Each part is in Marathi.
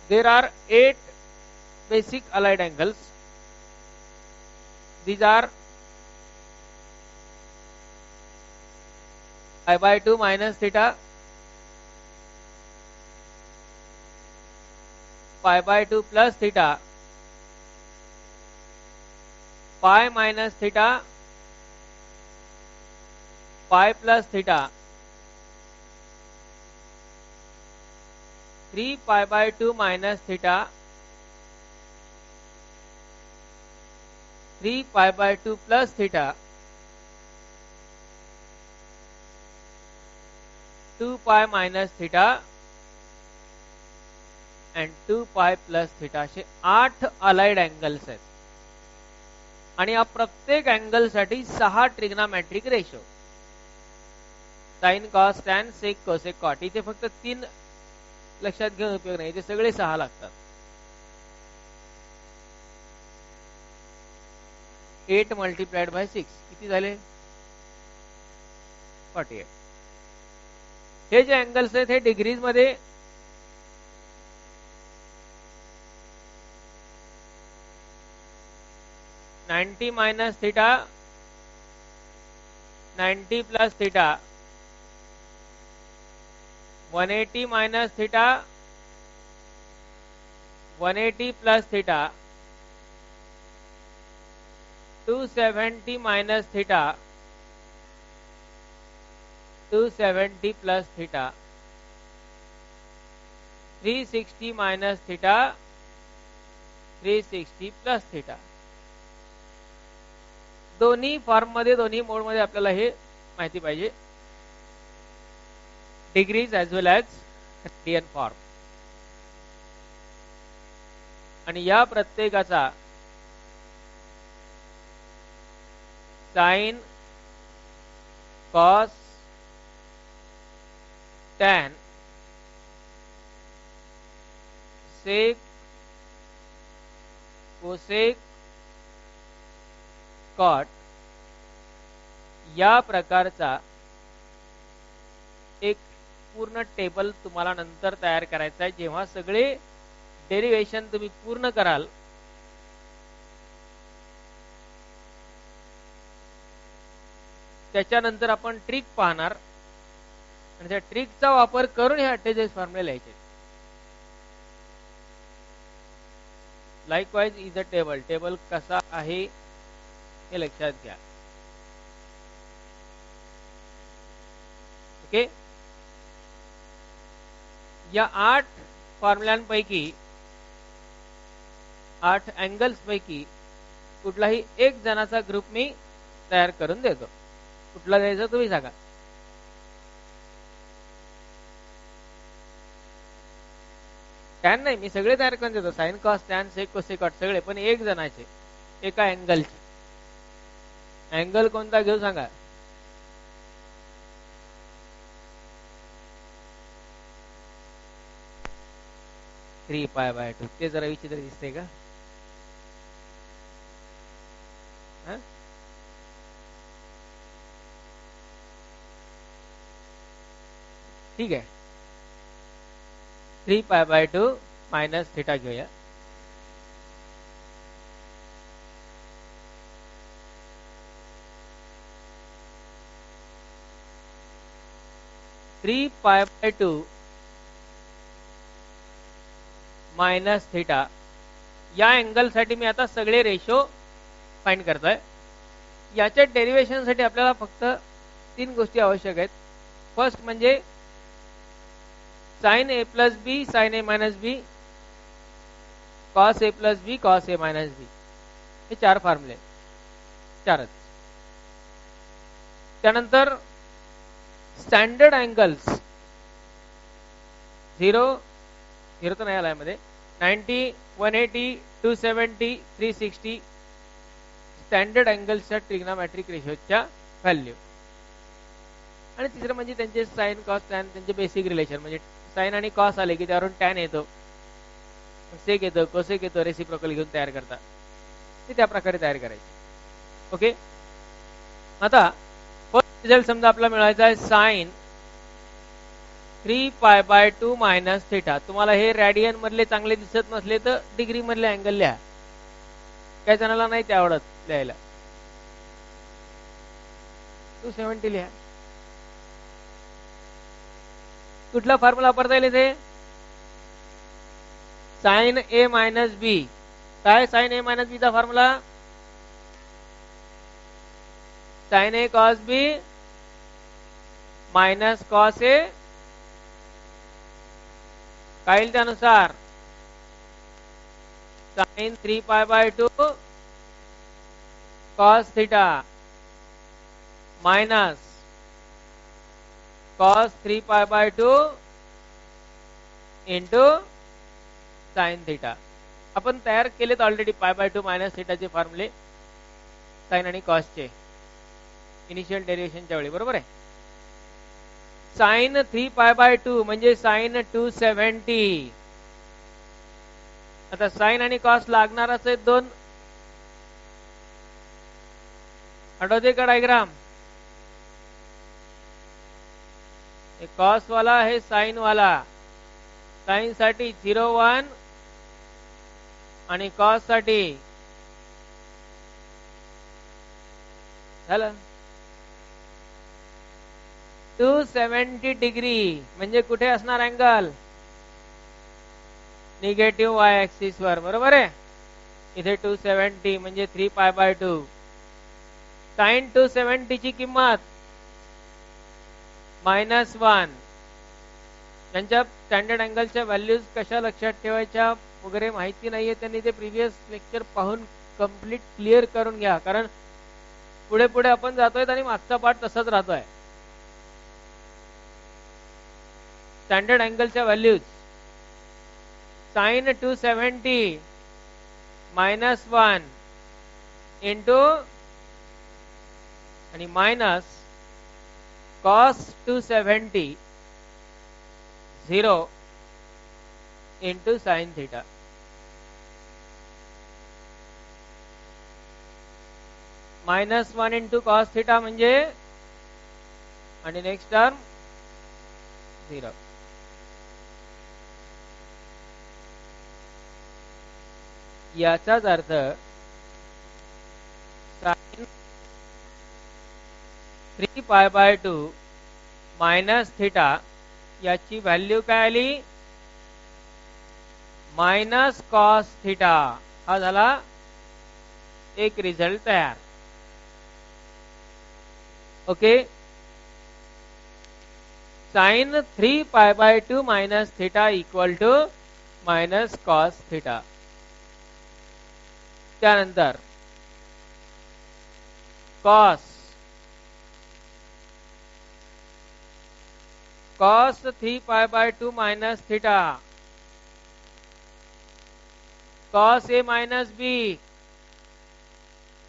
There are 8 basic allied angles. These are pi by 2 minus theta, pi by 2 plus theta, pi minus theta, pi plus theta, 3 pi by 2 minus theta, 3 pi by 2 plus theta, 2 pi minus theta and 2 pi plus theta असे 8 अलाइड अँगल्स आहेत आणि या प्रत्येक अँगल साठी 6 trigonometric ratio sine cos tan sec cosec cot. इथे फक्त 3 लक्षात घेऊन उपयोग नाही, इथे सगळे 6 लागतात. 8 मल्टिप्लाइड बाय 6 किती झाले 48. हे जे अँगल्स आहेत हे डिग्रीज मध्ये -90 minus theta, 90 plus theta, 180 minus theta, 180 plus theta, 270 minus theta, 270 plus theta, 360 minus theta, 360 plus theta. दोन्ही फॉर्म मध्ये दोन्ही मोड मध्ये आपल्याला हे माहिती पाहिजे, degrees as well as radian form. आणि या प्रत्येकाचा sine cos tan sec cosec cot या प्रकारचा एक पूर्ण टेबल तुम्हाला नंतर तयार करायचा आहे. जेव्हा सगळे डेरिव्हेशन तुम्ही पूर्ण कराल त्याच्यानंतर आपण ट्रिक पाहणार आणि त्या ट्रिकचा वापर करून हे 48 फॉर्म्युले लिहायचे. Likewise is a table. Table कसा आहे हे लक्षात घ्या. ओके. या 8 फॉर्म्युलांपैकी 8 अँगल्स पैकी कुठलाही एक जणाचा ग्रुप मी तयार करून देतो. कुठला द्यायचा तुम्ही सांगा. टॅन नाही, मी सगळे तयार करून देतो. Sine cos tan sec cosec cot सगळे, पण एक जणाचे एका अँगलचे. अँगल कोणता घेऊ सांगा. Three pi by 2. ते जरा विचित्र दिसते का. ठीक आहे. 3 पाय बाय 2 मायनस थीटा घेऊया. Three pi by 2 minus theta या अँगल साठी मी आता सगळे रेशो फाइंड करतोय. याच्या डेरिव्हेशन साठी आपल्याला फक्त 3 गोष्टी आवश्यक आहेत. फर्स्ट म्हणजे sign A plus B sign A minus B, cos A plus B cos A minus बी. हे 4 फॉर्म्युले, 4च. त्यानंतर स्टँडर्ड अँगल्स 0 0 तर नाही आला यामध्ये, 90 180 270 360 स्टँडर्ड अँगल्सच्या ट्रिग्नोमेट्रिक रेशोच्या व्हॅल्यू. आणि तिसरं म्हणजे त्यांचे साइन कॉस टॅन त्यांचे बेसिक रिलेशन. म्हणजे साइन आणि कॉस आले की त्यावरून टॅन येतो, सेक येतो, कोसेक येतो, रेसिप्रोकल घेऊन तयार करतात. ते त्या प्रकारे तयार करायचे. ओके. आता फर्स्ट रिझल्ट समजा आपला मिळवायचा आहे साइन 3π/2 मायनस थिटा. तुम्हाला हे रॅडियन मधले चांगले दिसत नसले तर डिग्री मधले अँगल लिहा. काय जणाला नाही ते आवडत लिहायला. 270 लिहा. कुठला फॉर्म्युला वापरता येईल इथे? Sine A minus B. काय साइन ए मायनस बी चा formula? Sine A cos B minus cos A. काय त्यानुसार sine 3π/2 cos theta minus cos 3π/2 into sine theta. आपण तयार केलेत ऑलरेडी π/2 मायनस थीटाचे फॉर्म्युले साइन आणि कॉसचे इनिशियल डेरिव्हेशनच्या वेळी. बरोबर आहे. साइन 3π/2 म्हणजे साइन 270. आता साइन आणि कॉस लागणारच आहेत दोन. आठवते का डायग्राम? हे कॉस वाला हे साइन वाला. साइन साठी 0,1 आणि कॉस साठी झालं 270 डिग्री. म्हणजे कुठे असणार अँगल? निगेटिव्ह वाय ऍक्सिस वर. बरोबर आहे. इथे 270 म्हणजे 3π/2. साइन 270 ची किंमत -1. त्यांच्या स्टँडर्ड अँगलच्या व्हॅल्यूज कशा लक्षात ठेवायच्या वगैरे माहिती नाहीये त्यांनी ते प्रिव्हियस लेक्चर पाहून कंप्लीट क्लिअर करून घ्या. कारण पुढे पुढे आपण जातोय आणि मागचा पार्ट तसाच राहतोय. स्टँडर्ड अँगलच्या व्हॅल्यूज साइन 270 -1 इंटू आणि minus cos 270 0 into sine theta. -1 into cos theta म्हणजे आणि नेक्स्ट टर्म 0. याचाच अर्थ साइन 3π/2 मायनस थीटा याची व्हॅल्यू काय आली? Minus cos theta. हा झाला एक रिझल्ट तयार. Okay. Sine 3π/2 minus theta equal to minus cos theta. त्यानंतर cos 3π/2 minus theta. Cos A minus B.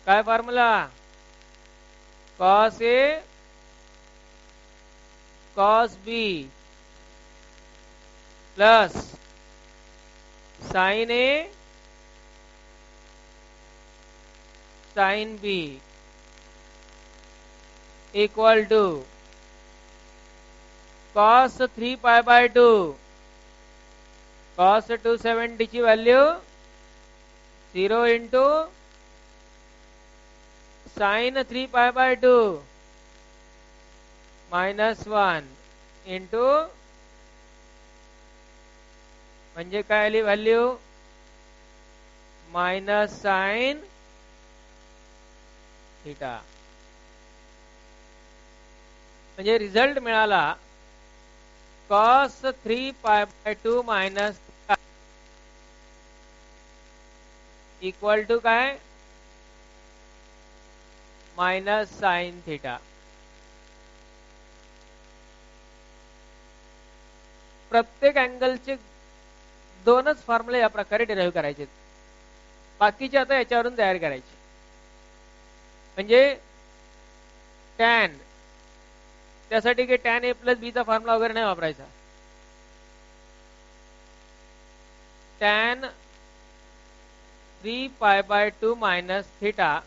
काय formula? Cos A cos B plus sine A sine B equal to cos 3π/2 cos 270 ची व्हॅल्यू 0 इंटू साइन 3π/2 -1 इंटू म्हणजे काय आली व्हॅल्यू? Minus sine theta. म्हणजे रिझल्ट मिळाला कॉस 3π/2 मायनस इक्वल टू काय? Minus sine theta. प्रत्येक अँगलचे दोनच फॉर्म्युले या प्रकारे डिराईव्ह करायचे. बाकीचे आता याच्यावरून तयार करायचे. म्हणजे टॅन त्यासाठी की टॅन ए प्लस बी चा फॉर्म्युला वगैरे नाही वापरायचा. Tan 3π/2 minus theta.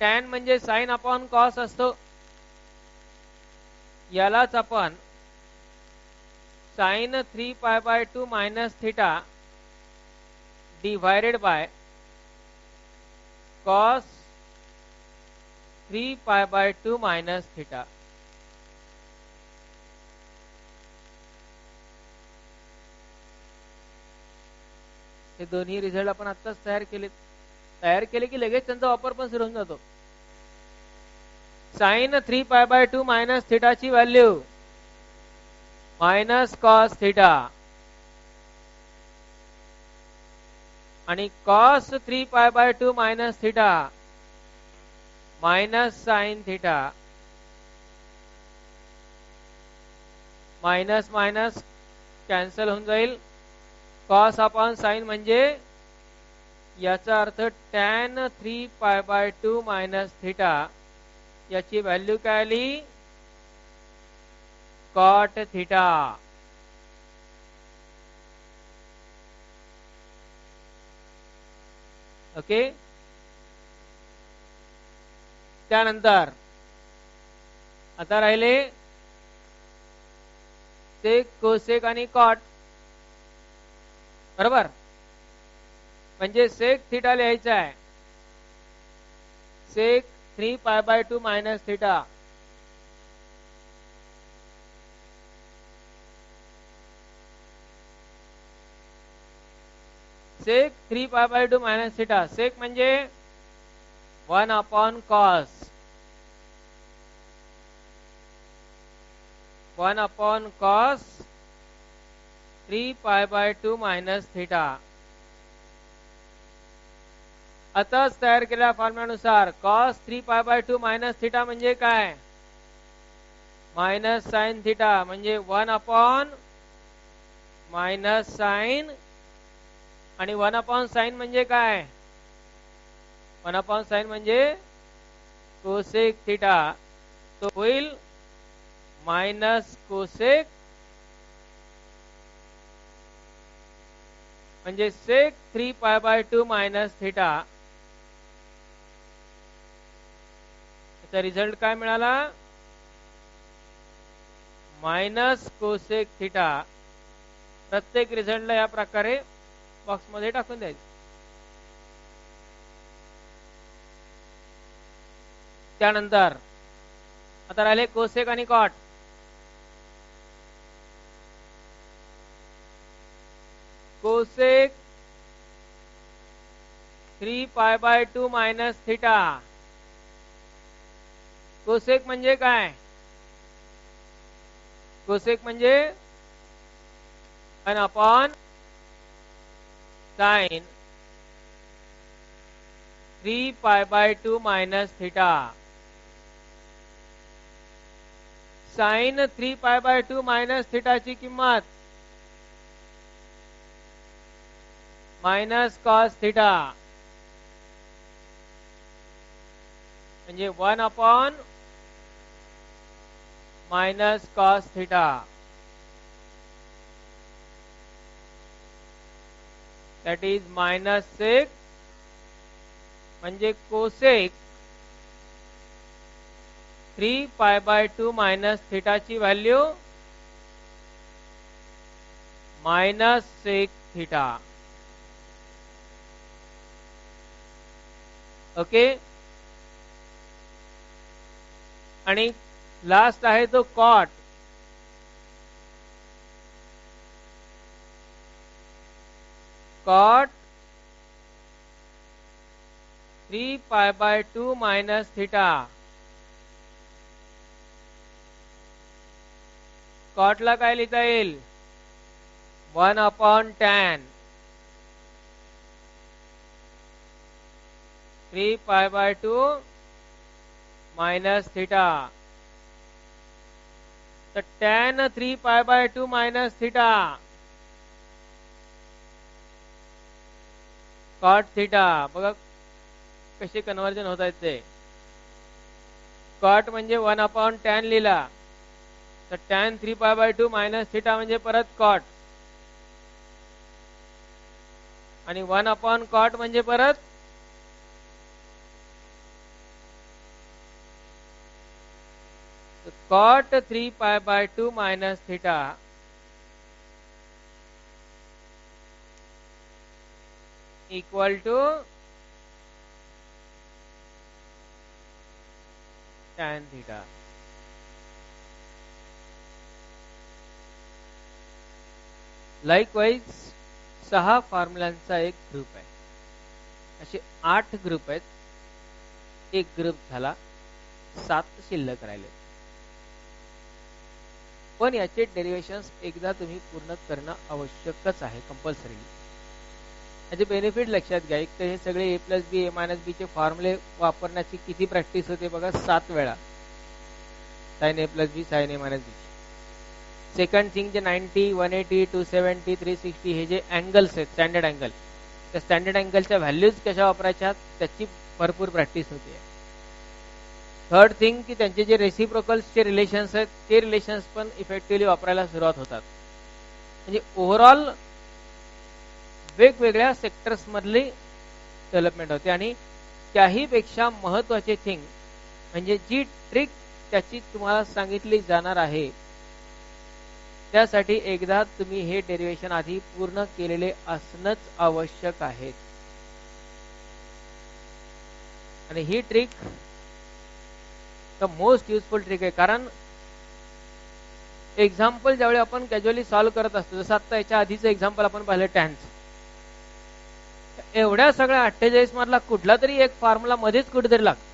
टॅन म्हणजे साइन अपॉन कॉस असतो. यालाच आपण sine 3π/2 minus theta divided by cos 3π/2 minus theta. हे दोन्ही रिझल्ट आपण आत्ताच तयार केले की लगेच त्यांचा वापर पण सुरू होऊन जातो. साइन 3π/2 मायनस थिटाची व्हॅल्यू मायनस कॉस थिटा आणि cos 3π/2 minus theta minus sine theta. Minus minus cancel होऊन जाईल. कॉस अपॉन साइन म्हणजे याचा अर्थ टॅन 3π/2 मायनस थिटा याची व्हॅल्यू काय आली कॉट थिटा. ओके. त्यानंतर आता राहिले सेक कोसेक आणि कॉट. बरोबर. म्हणजे सेक थिटा लिहायचा आहे. Sec 3π/2 minus theta sec 3π/2 minus theta. Sec म्हणजे 1 अपॉन कॉस 3π/2 मायनस थिटा. आताच तयार केलेल्या फॉर्म्युल्यानुसार कॉस 3π/2 मायनस थिटा म्हणजे काय मायनस साइन थिटा म्हणजे 1 अपॉन मायनस साइन आणि 1 अपॉन साइन म्हणजे काय 1 अपॉन साइन म्हणजे कोसेक थिटा. तो होईल मायनस कोसेक म्हणजे सेक 3π/2 मायनस थिटा. याचा रिझल्ट काय मिळाला मायनस कोसेक थिटा. प्रत्येक रिझल्टला या प्रकारे बॉक्स मध्ये टाकून द्यायचं. त्यानंतर आता राहिले कोसेक आणि cot. Cosec 3π/2 minus theta. Cosec म्हणजे काय कोसेक म्हणजे 1 upon sine 3π/2 minus theta. Sine 3π/2 minus थिटाची किंमत मायनस कॉस थिटा म्हणजे 1 upon minus cos theta. That is minus sec म्हणजे कोसेक 3π/2 मायनस थिटाची value minus sec theta. Okay. आणि लास्ट आहे तो कॉट. Cot 3π/2 minus theta. कॉटला काय लिहिता येईल 1 अपॉन टॅन 3π/2 मायनस थिटा. तर tan 3π/2 minus theta cot theta. बघा कसे कन्वर्जन होत आहेत ते. कॉट म्हणजे 1 अपॉन टॅन लिहिला तर टॅन 3π/2 मायनस थिटा म्हणजे परत कॉट आणि 1 अपॉन कॉट म्हणजे परत cot 3 pi by 2 minus theta equal to tan theta. Likewise 6 फॉर्म्युलांचा एक ग्रुप आहे. असे 8 ग्रुप आहेत. एक ग्रुप झाला, 7 शिल्लक राहिले. पण याचे डेरिव्हेशन्स एकदा तुम्ही पूर्ण करणं आवश्यकच आहे, कंपल्सरी. याचे बेनिफिट लक्षात घ्या. एक तर हे सगळे a plus B, a minus B चे फॉर्म्युले वापरण्याची किती प्रॅक्टिस होते बघा, 7 वेळा. Sine a plus B, sine a minus B. Second thing, जे 90, 180, 270, 360 हे जे अँगल्स आहेत, स्टँडर्ड अँगल, त्या स्टँडर्ड अँगलच्या व्हॅल्यूज कशा वापरायच्या त्याची भरपूर प्रॅक्टिस होते. थर्ड थिंग, की त्यांचे जे रेसिप्रोकल्सचे रिलेशन्स आहेत ते रिलेशन्स पण इफेक्टिव्हली वापरायला सुरुवात होतात. म्हणजे ओव्हरऑल वेगवेगळ्या सेक्टर्स मधली डेव्हलपमेंट होते. आणि त्याही पेक्षा महत्वाचे थिंग म्हणजे जी ट्रिक त्याची तुम्हाला सांगितली जाणार आहे, त्यासाठी एकदा तुम्ही हे डेरिव्हेशन आधी पूर्ण केलेले असणंच आवश्यक आहे. आणि ही trick the most useful trick आहे. कारण एक्झाम्पल ज्यावेळी आपण कॅज्युअली सॉल्व्ह करत असतो, जसं आता याच्या आधीचं एक्झाम्पल आपण पाहिलं टॅन्स, एवढ्या सगळ्या 48 मधला कुठला तरी एक फॉर्म्युला मध्येच कुठेतरी लागतो.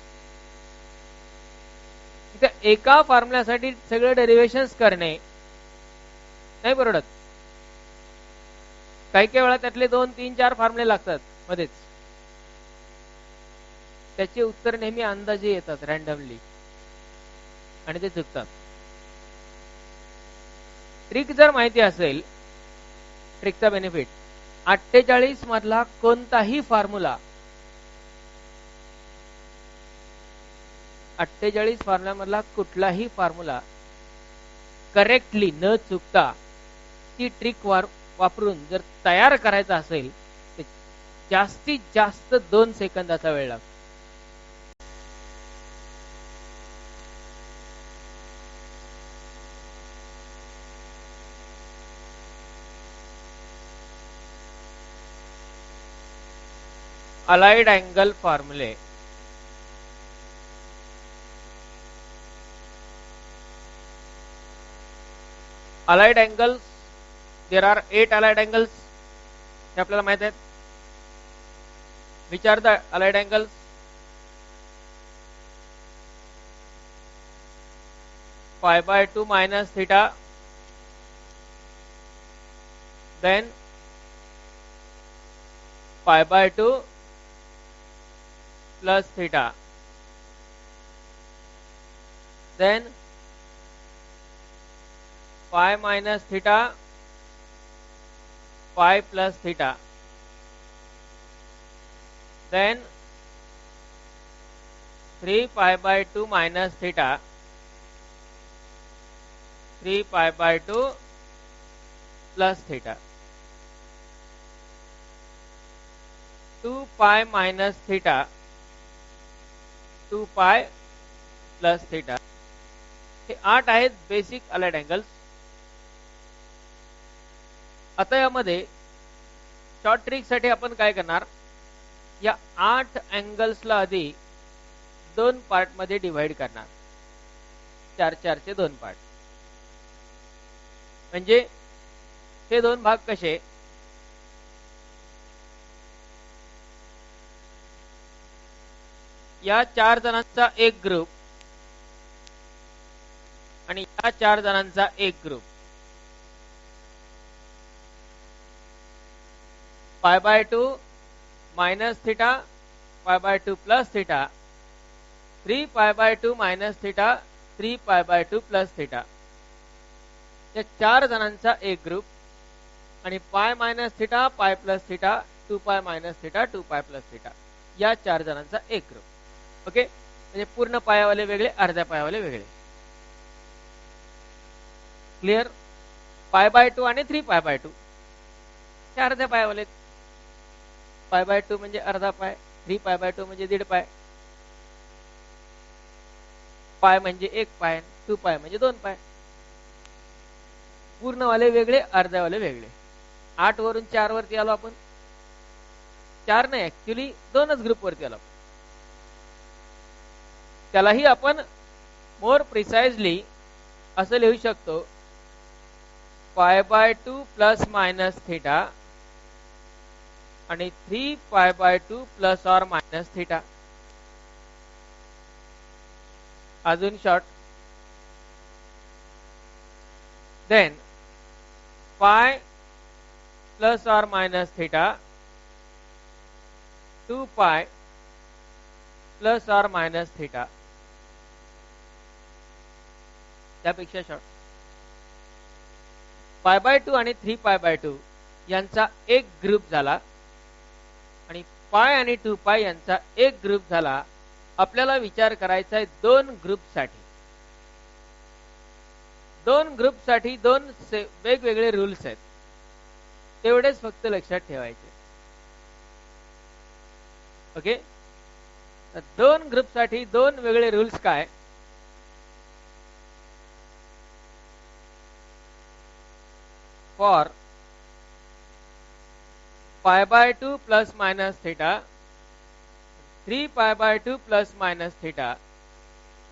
एका फॉर्म्युल्यासाठी सगळे डेरिव्हेशन्स करणे नाही परवडत. काही काही वेळा त्यातले 2, 3, 4 फॉर्म्युले लागतात मध्येच. त्याचे उत्तर नेहमी अंदाजे येतात रॅन्डमली आणि ते चुकतात. ट्रिक जर माहिती असेल, ट्रिकचा बेनिफिट, 48 मधला कोणताही फॉर्म्युला, 48 फॉर्म्युला मधला कुठलाही फॉर्म्युला करेक्टली न चुकता ती ट्रिक वापरून जर तयार करायचा असेल तर जास्तीत जास्त 2 सेकंदाचा वेळ लागतो. अलाइड एंगल फॉर्म्युले. Allied angles, there are 8 allied angles, हे आपल्याला माहित आहेत. Which are the allied angles? Pi by 2 minus theta, then pi by 2 plus theta, then pi minus theta, pi plus theta, then 3 pi by 2 minus theta, 3 pi by 2 plus theta, 2 pi minus theta, 2 pi plus theta. हे 8 आहेत बेसिक अलाइड अँगल्स. आता यामध्ये शॉर्ट ट्रिक साठी आपण काय करणार, या 8 अँगल्सला आधी 2 पार्ट मध्ये डिवाइड करणार. 4-4 चे 2 पार्ट. म्हणजे हे 2 भाग कसे, या 4 जणांचा एक ग्रुप आणि या 4 जणांचा एक ग्रुप. पाय बाय 2 मायनस थीटा, पाय बाय 2 प्लस थीटा, 3 पाय बाय 2 मायनस थीटा, 3 पाय बाय 2 प्लस थीटा. या 4 जणांचा एक ग्रुप आणि पाय मायनस थीटा, पाय plus theta, 2 pi minus theta, 2 पाय प्लस थीटा, या 4 जणांचा एक ग्रुप. ओके, म्हणजे पूर्ण पायावाले वेगळे, अर्ध्या पायावाले वेगळे. क्लियर? पाय बाय 2 आणि 3 पाय बाय 2 हे अर्ध्या पायावाले. पाय बाय 2 म्हणजे अर्धा पाय, 3 पाय बाय 2 म्हणजे 1.5 पाय, पाय म्हणजे 1 पाय, 2 पाय म्हणजे 2 पाय. पूर्णवाले वेगळे, अर्ध्यावाले वेगळे. 8 वरून 4 वरती आलो आपण. 4 नाही, ऍक्च्युली 2च ग्रुप वरती आलो. त्यालाही आपण मोर प्रिसाइजली असं लिहू शकतो, π/2 प्लस मायनस थीटा आणि 3π/2 प्लस ऑर मायनस थीटा. अजून शॉर्ट. देन पाय प्लस ऑर मायनस थीटा 2 पाय प्लस ऑर मायनस थीटा. त्यापेक्षा शॉर्ट. π/2 आणि 3π/2 यांचा एक ग्रुप झाला आणि पाय आणि 2 पाय यांचा एक ग्रुप झाला. आपल्याला विचार करायचा आहे दोन ग्रुपसाठी. दोन ग्रुपसाठी दोन वेगवेगळे रूल्स आहेत, तेवढेच फक्त लक्षात ठेवायचे. ओके. दोन ग्रुपसाठी दोन वेगळे रूल्स काय? For π/2 plus minus theta 3π/2 plus minus theta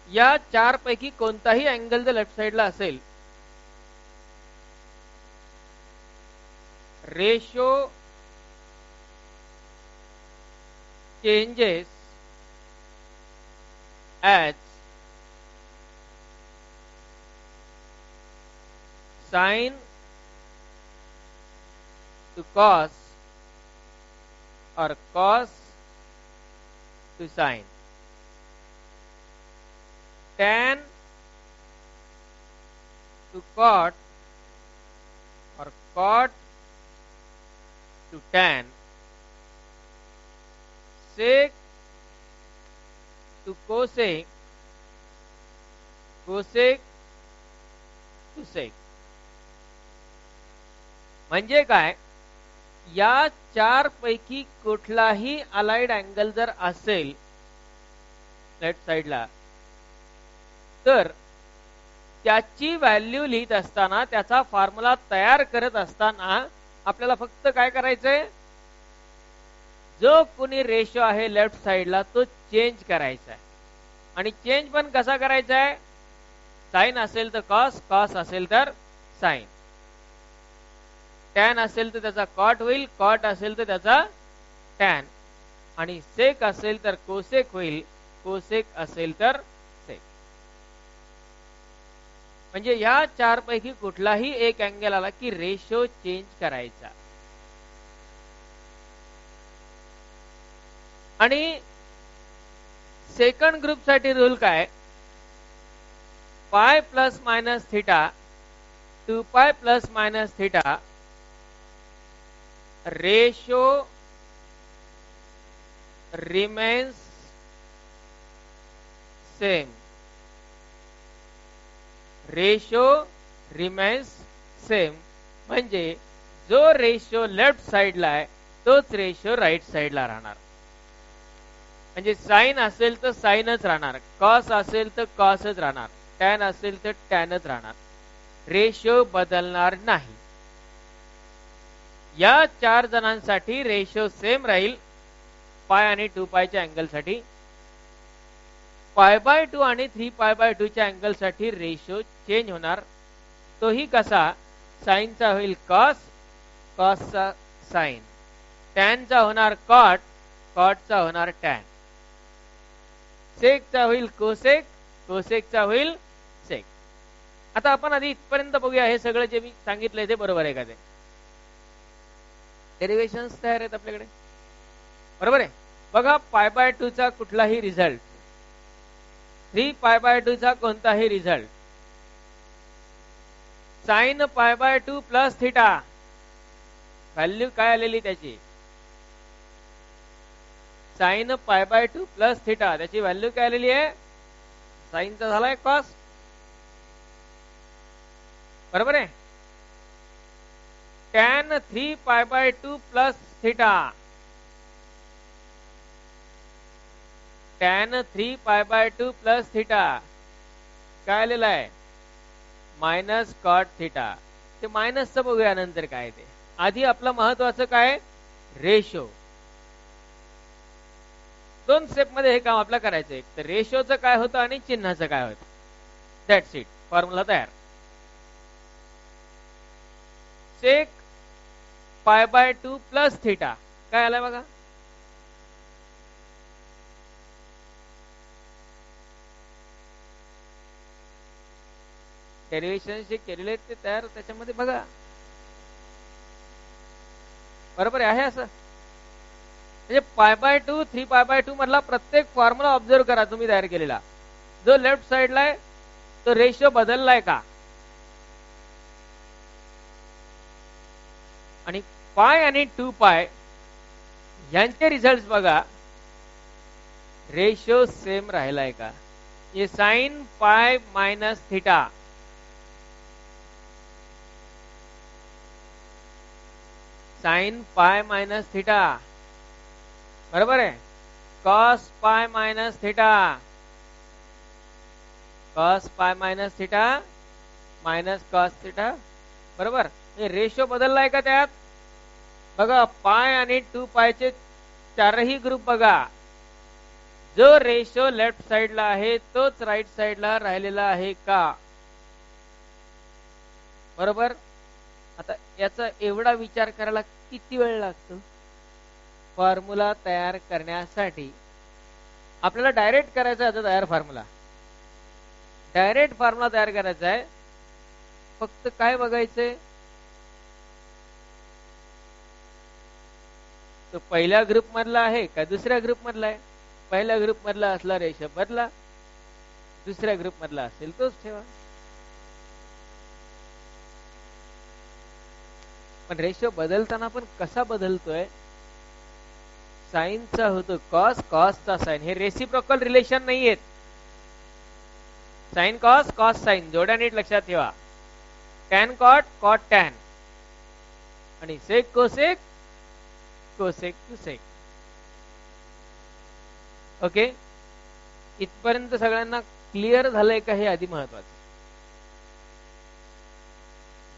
या चार पैकी कोणताही अँगल जर लेफ्ट साइडला असेल, ratio changes as sin to cos or cos to sin, tan to cot or cot to tan, sec to cosec, cosec to sec. म्हणजे काय? या चार पैकी कुठलाही अलाइड अँगल जर असेल लेफ्ट साइडला, तर त्याची व्हॅल्यू लिहित असताना, त्याचा फॉर्म्युला तयार करत असताना आपल्याला फक्त काय करायचंय? जो कोणी रेशो आहे लेफ्ट साइडला तो चेंज करायचा आहे. आणि चेंज पण कसा करायचा आहे? साइन असेल तर कॉस, कॉस असेल तर साइन, टॅन असेल तर त्याचा कॉट होईल, कॉट असेल तर त्याचा टॅन, आणि सेक असेल तर कोसेक होईल, कोसेक असेल तर सेक. म्हणजे या चार पैकी कुठलाही एक अँगल आला की रेशो चेंज करायचा. आणि सेकंड ग्रुप साठी रूल काय? पाय प्लस मायनस थीटा 2 पाय plus minus theta ratio remains same. Ratio remains same म्हणजे जो रेशो लेफ्ट साइडला आहे तोच रेशो राइट साइडला राहणार. म्हणजे साइन असेल तर साइनच राहणार, कॉस असेल तर कॉसच राहणार, टॅन असेल तर टॅनच राहणार. रेशो बदलणार नाही. या चार जणांसाठी रेशो सेम राहील. पाय आणि 2 पायच्या अँगल साठी. π/2 आणि 3π/2 च्या अँगल साठी रेशो चेंज होणार. तोही कसा? साइनचा होईल कॉस, कॉसचा साइन, टॅनचा होणार कॉट, कॉटचा होणार टॅन, सेकचा होईल कोसेक, कोसेकचा होईल सेक. आता आपण आधी इथपर्यंत बघूया, हे सगळं जे मी सांगितलंय ते बरोबर आहे का? ते डेरिव्हेशन्स तयार आहेत आपल्याकडे, बरोबर आहे. बघा, π/2 चा कुठलाही रिझल्ट, 3π/2 चा कोणताही result, sine π/2 plus theta, value काय आलेली त्याची? साइन π/2 प्लस थीटा, त्याची व्हॅल्यू काय आलेली आहे? साइनचा झालाय कॉस, बरोबर आहे. Tan 3π/2 plus theta, tan 3π/2 plus theta काय आलेलं आहे मायनस कॉट थिटा. ते मायनसचं बघूया नंतर काय ते. आधी आपलं महत्वाचं काय रेशो. दोन स्टेप मध्ये हे काम आपल्याला करायचं. एक तर रेशोचं काय होतं आणि चिन्हाचं काय होतं. That's it. फॉर्म्युला तयार. सेक पाय बाय 2 प्लस थिटा काय आलाय बघा. डेरिव्हेशन जे केलेले ते तयार त्याच्यामध्ये बघा. बरोबर आहे असं. म्हणजे पाय बाय 2 3 पाय बाय 2 मधला प्रत्येक फॉर्म्युला ऑब्झर्व करा तुम्ही तयार केलेला. जो लेफ्ट साइडला आहे तो रेशो बदललाय का. आणि पाय आणि 2 पाय यांचे रिझल्ट बघा. रेशो सेम राहिलाय का. ये sine pi minus theta sine pi minus theta बरोबर आहे. Cos pi minus theta cos pi minus theta minus cos theta बरोबर. हे रेशो बदललाय का त्यात बघा. पाय आणि 2 पायचे चारही ग्रुप बघा. जो रेशो लेफ्ट साइडला आहे तोच राईट साइडला राहिलेला आहे का. बरोबर. आता याचा एवढा विचार करायला किती वेळ लागतो. फॉर्म्युला तयार करण्यासाठी आपल्याला डायरेक्ट करायचा आहे. तयार फॉर्म्युला डायरेक्ट फॉर्म्युला तयार करायचा आहे. फक्त काय बघायचंय तो पहिल्या ग्रुप मधला आहे का दुसऱ्या ग्रुप मधला आहे. पहिल्या ग्रुप मधला असला रेशो बदला. दुसऱ्या ग्रुप मधला असेल तोच ठेवा. पण रेशो बदलताना पण कसा बदलतोय. साइनचा होतो कॉस कॉसचा साइन. हे रेसिप्रोकल रिलेशन नाहीयेत. साइन कॉस कॉस साइन जोड्या नीट लक्षात ठेवा. टॅन कॉट कॉट टॅन आणि sec cosec cosec to sec. Okay. इथपर्यंत सगळ्यांना क्लिअर झालंय का हे आधी महत्वाचं.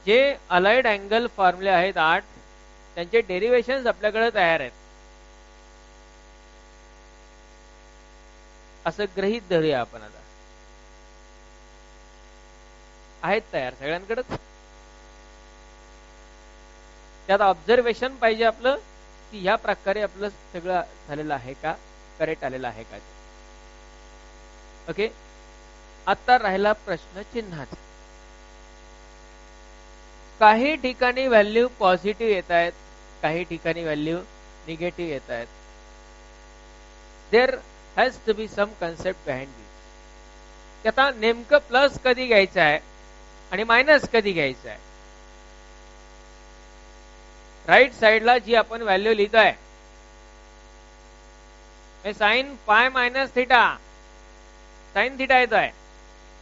जे अलाइड अँगल फॉर्म्युले आहेत 8 त्यांचे डेरिव्हेशन्स आपल्याकडे तयार आहेत. असं गृहीत धरूया आपण. आता आहेत तयार सगळ्यांकडेच. त्यात ऑब्झर्वेशन पाहिजे आपलं की ह्या प्रकारे आपलं सगळं झालेलं आहे का करेक्ट आलेलं आहे का. ओके. आता राहिला प्रश्न चिन्हाचा. काही ठिकाणी व्हॅल्यू पॉझिटिव्ह येत आहेत काही ठिकाणी व्हॅल्यू निगेटिव्ह येत आहेत. There has to be some concept behind this. आता नेमकं प्लस कधी घ्यायचं आहे आणि मायनस कधी घ्यायचं आहे. राईट साइडला जी आपण व्हॅल्यू लिहितोय sign pi minus theta sine theta येतोय.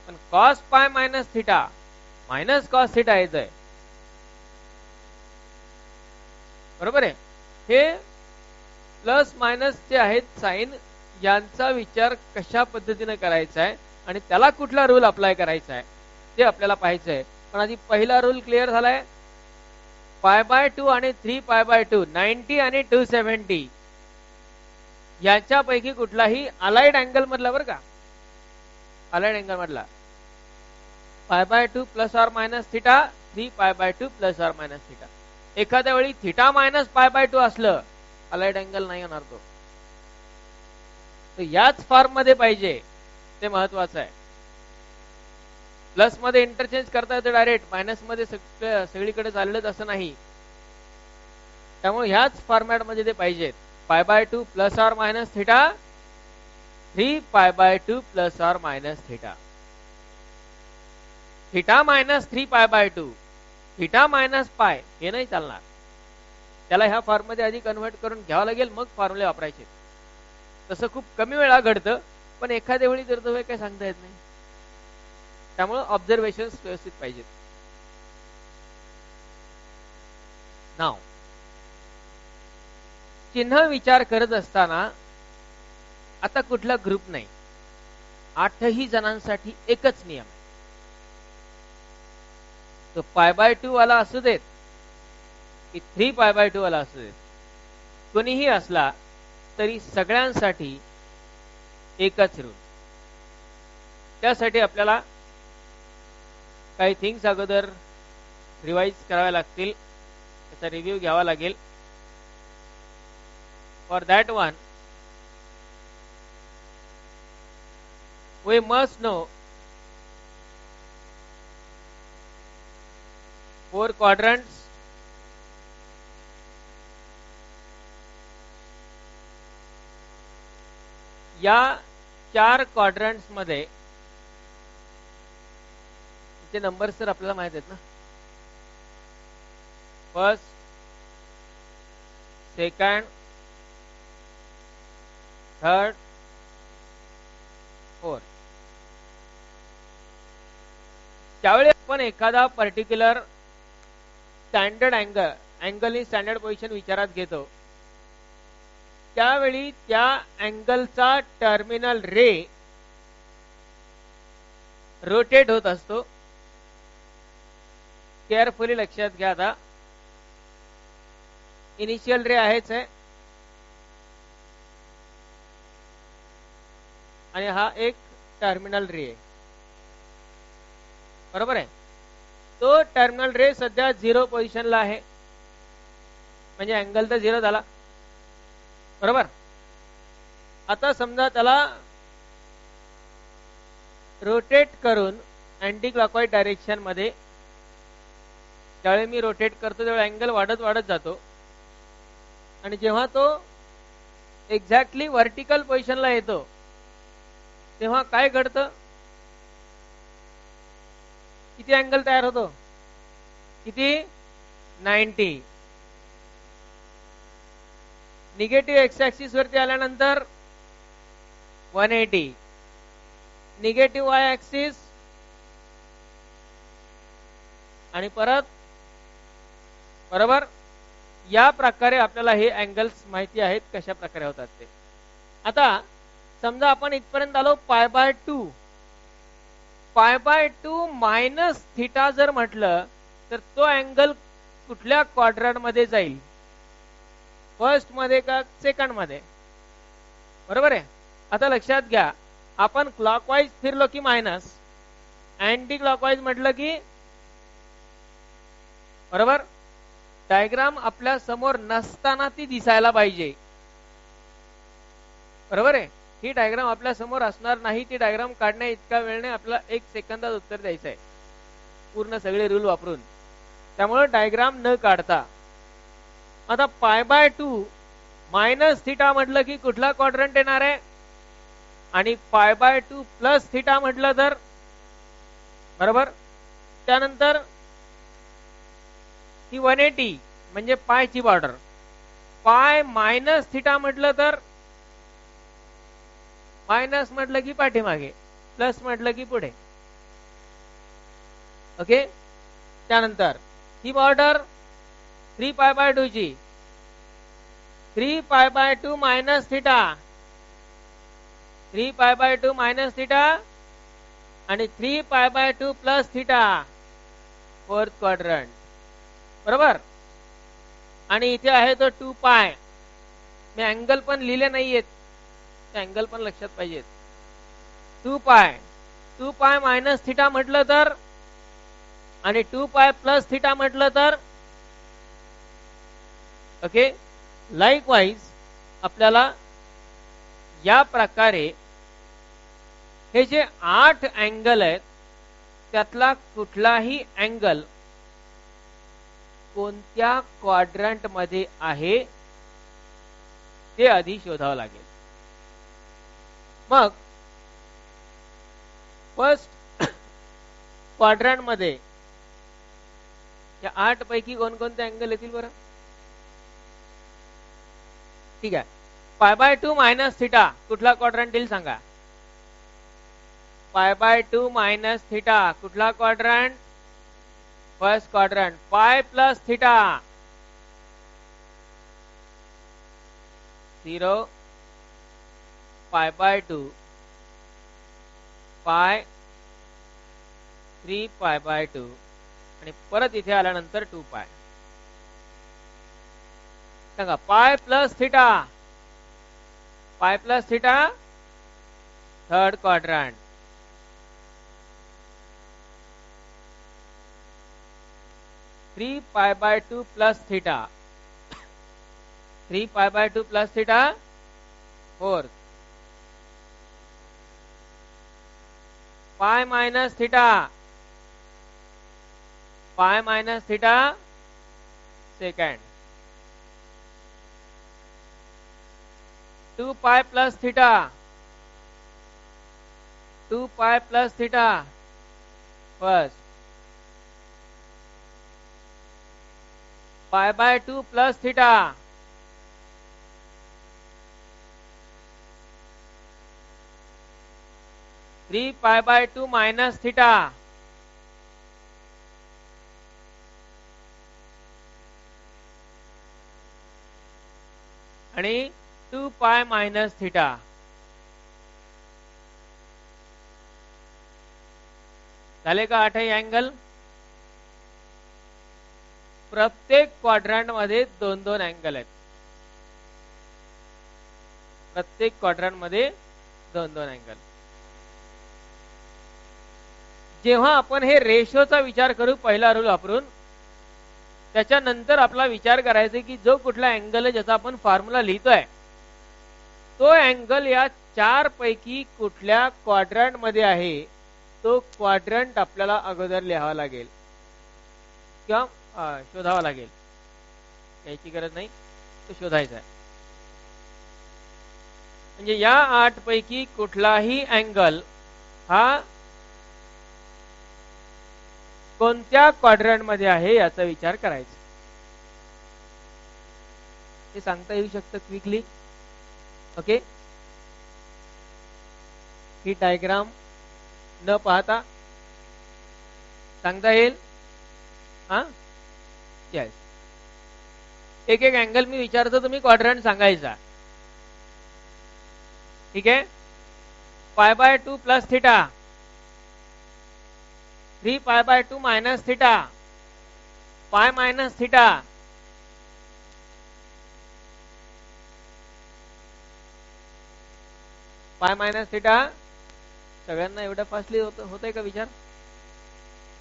पण cos pi minus theta minus cos theta येतोय. बरोबर आहे. हे प्लस मायनस जे आहेत साइन यांचा विचार कशा पद्धतीने करायचा आहे आणि त्याला कुठला रूल अप्लाय करायचा आहे ते आपल्याला पाहायचं आहे. पण आधी पहिला रूल क्लिअर झालाय. पाय बाय 2 आणि 3 पाय बाय 2 90 आणि 270 याच्यापैकी कुठलाही अलाइड अँगल मधला बरं का. अलाइड अँगल मधला पाय by 2 plus or minus theta 3 पाय by 2 plus or minus theta. एखाद्या वेळी थिटा मायनस पाय बाय 2 असलं अलाइड अँगल नाही होणार तो. याच फॉर्म मध्ये पाहिजे ते महत्वाचं आहे. प्लस मध्ये इंटरचेंज करता येतं डायरेक्ट. मायनस मध्ये सगळीकडे चाललंच असं नाही. त्यामुळे ह्याच फॉर्मॅट मध्ये ते पाहिजेत. पाय by 2 plus or minus theta 3 पाय by 2 plus or minus theta. Theta minus 3 पाय बाय 2 थिटा मायनस पाय हे नाही चालणार. त्याला ह्या फॉर्म मध्ये आधी कन्व्हर्ट करून घ्यावं लागेल मग फॉर्म्युले वापरायचे. तसं खूप कमी वेळा घडतं पण एखाद्या वेळी जर तो काही सांगता येत नाही. त्यामुळे ऑब्झर्वेशन व्यवस्थित पाहिजेत. नाव चिन्ह विचार करत असताना आता कुठला ग्रुप नाही. 8ही जणांसाठी एकच नियम आहे. तो π/2 वाला असू देत की 3π/2 वाला असू देत, कोणीही असला तरी सगळ्यांसाठी एकच रूल. त्यासाठी आपल्याला काही थिंग्स अगोदर रिवाइज कराव्या लागतील, त्याचा रिव्ह्यू घ्यावा लागेल. For that one we must know 4 quadrants, या 4 क्वाड्रंट्स मध्ये ते नंबर्स तर आपल्याला माहित आहेत ना. First, second, third, fourth. त्यावेळी आपण एखादा particular standard angle in standard position विचारात घेतो, त्यावेळी त्या अँगलचा टर्मिनल रे रोटेट होत असतो. केअरफुली लक्षात घ्या. आता इनिशियल रे आहेच आहे आणि हा एक टर्मिनल रे आहे, बरोबर आहे. तो टर्मिनल रे सध्या 0 पोझिशनला आहे, म्हणजे अँगल तर 0 झाला, बरोबर. आता समजा त्याला रोटेट करून अँटी क्लॉकवाईज डायरेक्शन मध्ये, ज्यावेळी मी रोटेट करतो त्यावेळी अँगल वाढत वाढत जातो, आणि जेव्हा तो एक्झॅक्टली व्हर्टिकल पोझिशनला येतो तेव्हा काय घडतं, किती अँगल तयार होतो, किती, 90. निगेटिव्ह एक्स ऍक्सिस वरती आल्यानंतर 180, निगेटिव्ह वाय ऍक्सिस, आणि परत, बरोबर. या प्रकारे आपल्याला हे अँगल्स माहिती आहेत कशा प्रकारे होतात ते. आता समजा आपण इथपर्यंत आलो π/2. π/2 मायनस थिटा जर म्हटलं तर तो अँगल कुठल्या क्वाड्रंट मध्ये जाईल, फर्स्ट मध्ये का सेकंड मध्ये, बरोबर आहे. आता लक्षात घ्या, आपण क्लॉकवाईज फिरलो की मायनस, अँटी क्लॉकवाईज म्हटलं की, बरोबर. डायग्राम आपल्या समोर नसताना ती दिसायला पाहिजे, बरोबर आहे. ही डायग्राम आपल्या समोर असणार नाही, ती डायग्राम काढण्या इतका वेळ नाही, आपल्याला 1 सेकंदात उत्तर द्यायचं आहे पूर्ण सगळे रूल वापरून. त्यामुळे डायग्राम न काढता, आता π/2 मायनस थिटा म्हटलं की कुठला क्वाड्रंट येणार आहे, आणि π/2 प्लस थिटा म्हटलं तर, बरोबर. त्यानंतर ही 180 म्हणजे पायची बॉर्डर. पाय मायनस थिटा म्हटलं तर, मायनस म्हटलं की पाठीमागे, प्लस म्हटलं की पुढे. ओके. त्यानंतर ही बॉर्डर 3π/2 ची, 3π/2 मायनस थिटा, 3π/2 मायनस थिटा आणि 3π/2 प्लस थिटा, फोर्थ क्वाड्रंट, बरोबर. आणि इथे आहे तो 2π. मी अँगल पण लिहिले नाहीयेत, ते अँगल पण लक्षात पाहिजेत. 2π मायनस थिटा म्हटलं तर, आणि 2π प्लस थिटा म्हटलं तर, ओके. लाईकवाईज आपल्याला या प्रकारे हे जे 8 अँगल आहेत त्यातला कुठलाही अँगल कोणत्या क्वाड्रंट मध्ये आहे हे आधी शोधावं लागेल. मग फर्स्ट क्वाड्रंट मध्ये या 8 पैकी कोणकोणते अँगल येतील बरं? ठीक आहे. π/2 मायनस थिटा कुठला क्वाड्रंट येईल सांगा. π/2 मायनस थिटा कुठला क्वाड्रंट? First quadrant. पाय प्लस थिटा 0, π/2 पाय 3 पाय बाय 2 आणि परत इथे आल्यानंतर 2 पाय. सांगा पाय प्लस थिटा, पाय प्लस थिटा थर्ड क्वाड्रंट, 3 पाय बाय 2 प्लस थीटा, 3 पाय बाय 2 प्लस थीटा फोर्थ, पाय माइनस थीटा, पाय माइनस थीटा सेकंड, 2 पाय प्लस थीटा, 2 पाय प्लस थीटा फर्स्ट, पाय by 2 plus theta, three pi by 2 minus theta, आणि 2 पाय माइनस थीटा. झाले का 8 अँगल? प्रत्येक क्वाड्रंट मध्ये 2-2 अँगल आहेत. प्रत्येक क्वाड्रंट मध्ये 2-2 अँगल. जेव्हा आपण हे रेशोचा विचार करू पहिला रूल वापरून, त्याच्यानंतर आपला विचार करायचा की जो कुठला अँगल आहे ज्याचा आपण फॉर्म्युला लिहितोय तो अँगल या 4 पैकी कुठल्या क्वाड्रंट मध्ये आहे तो क्वाड्रंट आपल्याला अगोदर लिहावा लागेल किंवा शोधावा लागेल. याची गरज नाही, तो शोधायचा आहे. म्हणजे या 8 पैकी कुठलाही अँगल हा कोणत्या क्वाड्रंट मध्ये आहे याचा विचार करायचा. हे सांगता येऊ शकतं क्विकली. ओके, ही डायग्राम न पाहता सांगता येईल. हा यस, एक एक अँगल मी विचारतो, तुम्ही क्वाड्रंट सांगायचा. ठीक आहे. पाय बाय 2 प्लस थीटा, 3 पाय बाय 2 माइनस थीटा, पाय माइनस थीटा, पाय माइनस थीटा. सगळ्यांना एवढं फास्टली होतंय का विचार?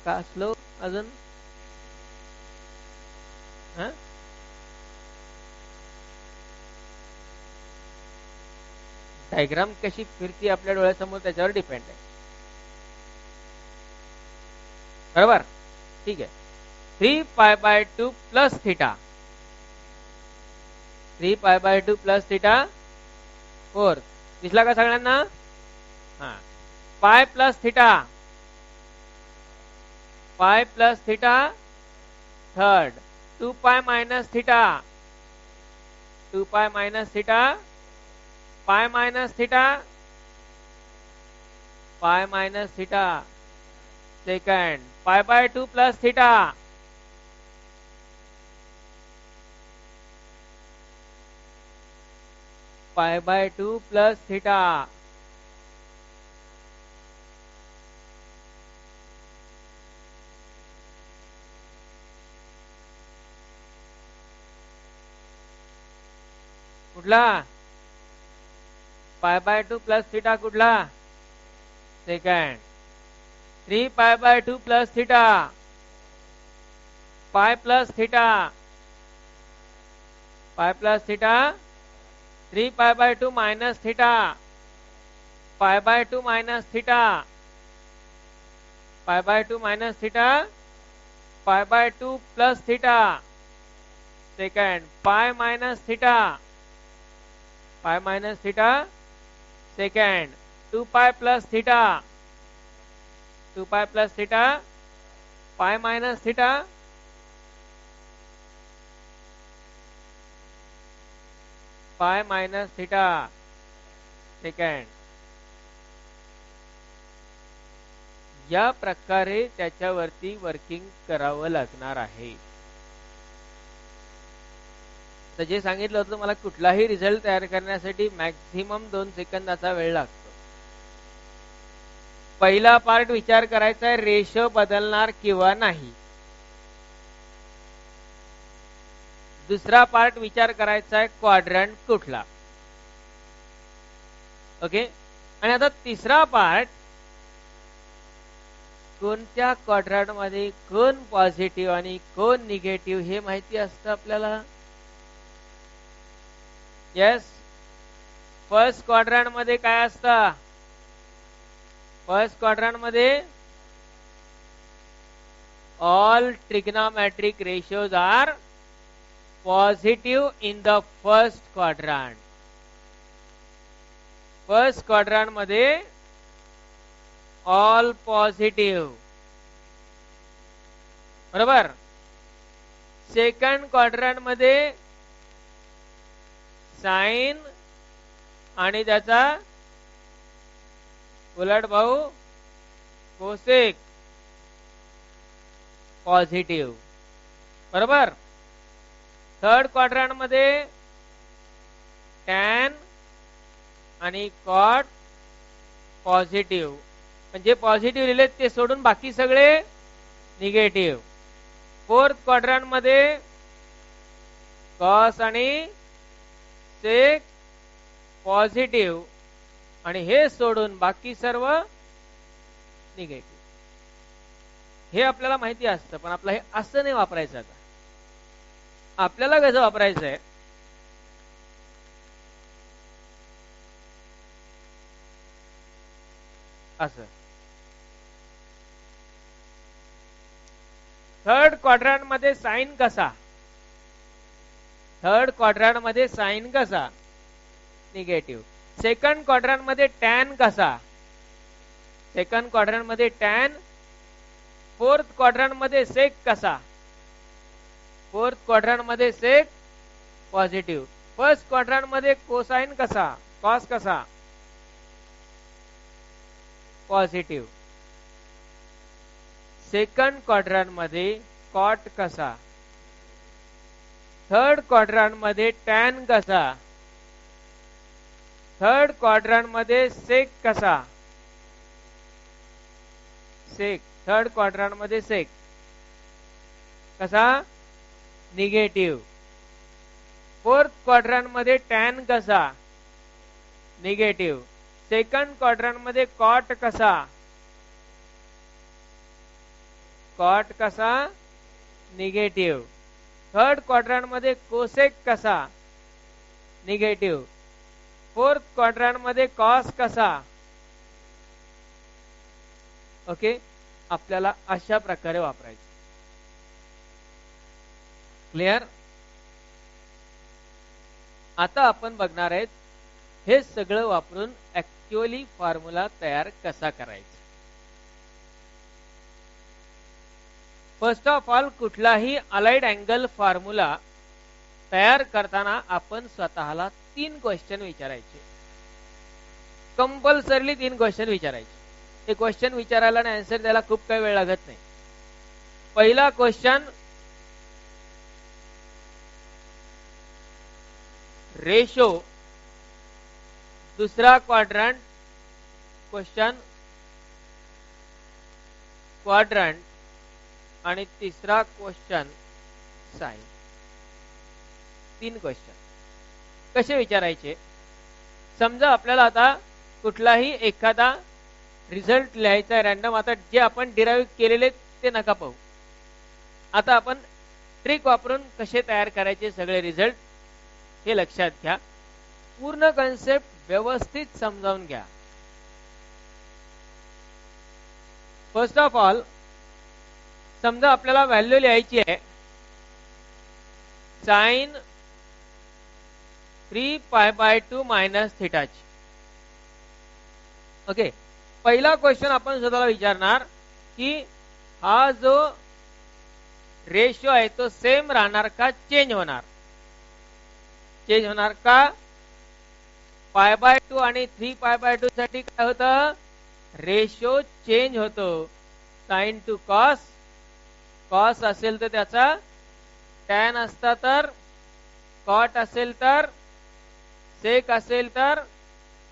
का स्लो अजून? डायग्राम कशी फिरती आपल्या डोळ्यासमोर त्याच्यावर डिपेंड आहे. बरोबर? ठीक आहे. 3 पाय बाय 2 प्लस थीटा, 3 पाय बाय 2 प्लस थीटा फोर्थ. दिसला का सगळ्यांना? हा. पाय प्लस थीटा, पाय प्लस थीटा थर्ड, 2 पाय माइनस थीटा, 2 पाय माइनस थीटा, पाय माइनस थीटा, पाय माइनस थीटा सेकंड, पाय बाय 2 प्लस थीटा, पाय बाय 2 प्लस थीटा. कुठला? पाय बाय 2 प्लस थीटा कुठला? सेकंड. 3 पाय बाय 2 प्लस थीटा, पाय प्लस थीटा, पाय प्लस थीटा, 3 पाय बाय 2 माइनस थीटा, पाय बाय 2 माइनस थीटा, पाय बाय 2 माइनस थीटा, पाय बाय 2 प्लस थीटा सेकंड, पाय माइनस थीटा, पाय माइनस थीटा सेकंड, 2 पाय प्लस थीटा, 2 पाय प्लस थीटा, पाय माइनस थीटा, पाय माइनस थीटा सेकंड. या प्रकारे त्याच्यावरती वर्किंग करावं लागणार आहे. तर जे सांगितलं होतं मला, कुठलाही रिझल्ट तयार करण्यासाठी मॅक्झिमम 2 सेकंदाचा वेळ लागतो. पहिला पार्ट विचार करायचा आहे रेशो बदलणार किंवा नाही. दुसरा पार्ट विचार करायचा आहे क्वाड्रंट कुठला. ओके. आणि आता तिसरा पार्ट, कोणत्या क्वाड्रंट मध्ये कोण पॉझिटिव्ह आणि कोण निगेटिव्ह हे माहिती असतं आपल्याला. येस, फर्स्ट क्वाड्रंट मध्ये काय असतं. फर्स्ट क्वाड्रंट मध्ये all trigonometric ratios are positive in the first quadrant. First quadrant मध्ये ऑल पॉझिटिव्ह, बरोबर. सेकंड क्वाड्रंट मध्ये साइन आणि त्याचा उलट भाऊ कोसेक पॉझिटिव्ह, बरोबर. थर्ड क्वाड्रंट मध्ये टॅन आणि कॉट पॉझिटिव्ह, म्हणजे पॉझिटिव्ह लिहिले ते सोडून बाकी सगळे निगेटिव्ह. फोर्थ क्वाड्रंट मध्ये कॉस आणि सेक पॉझिटिव्ह आणि हे सोडून बाकी सर्व निगेटिव्ह. हे आपल्याला माहिती असतं, पण आपलं हे असं नाही वापरायचं. आता आपल्याला कसं वापरायचं आहे, असं. थर्ड क्वाड्रंट मध्ये साइन कसा, थर्ड क्वाड्रंट मध्ये साइन कसा, निगेटिव्ह. सेकंड क्वाड्रंट मध्ये टॅन कसा, सेकंड क्वाड्रंट मध्ये टॅन. फोर्थ क्वाड्रंट मध्ये सेक कसा, फोर्थ क्वाड्रंट मध्ये सेक पॉझिटिव्ह. फर्स्ट क्वाड्रंट मध्ये कोसाइन कसा, कॉस कसा, पॉझिटिव्ह. सेकंड क्वाड्रंट मध्ये कॉट कसा, थर्ड क्वाड्रंट मध्ये टॅन कसा, थर्ड क्वाड्रंट मध्ये सेक कसा, सेक. थर्ड क्वाड्रंट मध्ये सेक कसा, निगेटिव्ह. फोर्थ क्वाड्रंट मध्ये टॅन कसा, निगेटिव्ह. सेकंड क्वाड्रंट मध्ये कॉट कसा, कॉट कसा, निगेटिव्ह. थर्ड क्वाड्रंट मध्ये कोसेक कसा, निगेटिव्ह. फोर्थ क्वाड्रंट मध्ये कॉस कसा. ओके. आपल्याला अशा प्रकारे वापरायचं. क्लिअर. आता आपण बघणार आहेत हे सगळं वापरून ऍक्च्युअली फॉर्म्युला तयार कसा करायचा. फर्स्ट ऑफ ऑल, कुठलाही अलाइड अँगल फॉर्म्युला तयार करताना आपण स्वतःला 3 क्वेश्चन विचारायचे. कंपल्सरली 3 क्वेश्चन विचारायचे. ते क्वेश्चन विचारायला आणि आन्सर द्यायला खूप काही वेळ लागत नाही. पहिला क्वेश्चन, रेशो. दुसरा क्वाड्रंट क्वेश्चन, क्वाड्रंट. आणि तिसरा क्वेश्चन साइन. 3 क्वेश्चन कसे विचारायचे. समजा आपल्याला आता कुठलाही एखादा रिझल्ट लिहायचा आहे रॅन्डम. आता जे आपण डिराइव्ह केलेले ते नका पाहू. आता आपण ट्रिक वापरून कसे तयार करायचे सगळे रिझल्ट हे लक्षात घ्या. पूर्ण कन्सेप्ट व्यवस्थित समजावून घ्या. फर्स्ट ऑफ ऑल, समजा आपल्याला व्हॅल्यू लिहायची आहे साइन 3π/2 मायनस थिटाची. ओके. पहिला क्वेश्चन आपण स्वतःला विचारणार की हा जो रेशो आहे तो सेम राहणार का, चेंज होणार. चेंज होणार का. π/2 आणि 3π/2 साठी काय होतं, रेशो चेंज होतो. साइन टू कॉस, कॉस असेल तर त्याचा टॅन असता तर, कॉट असेल तर, सेक असेल तर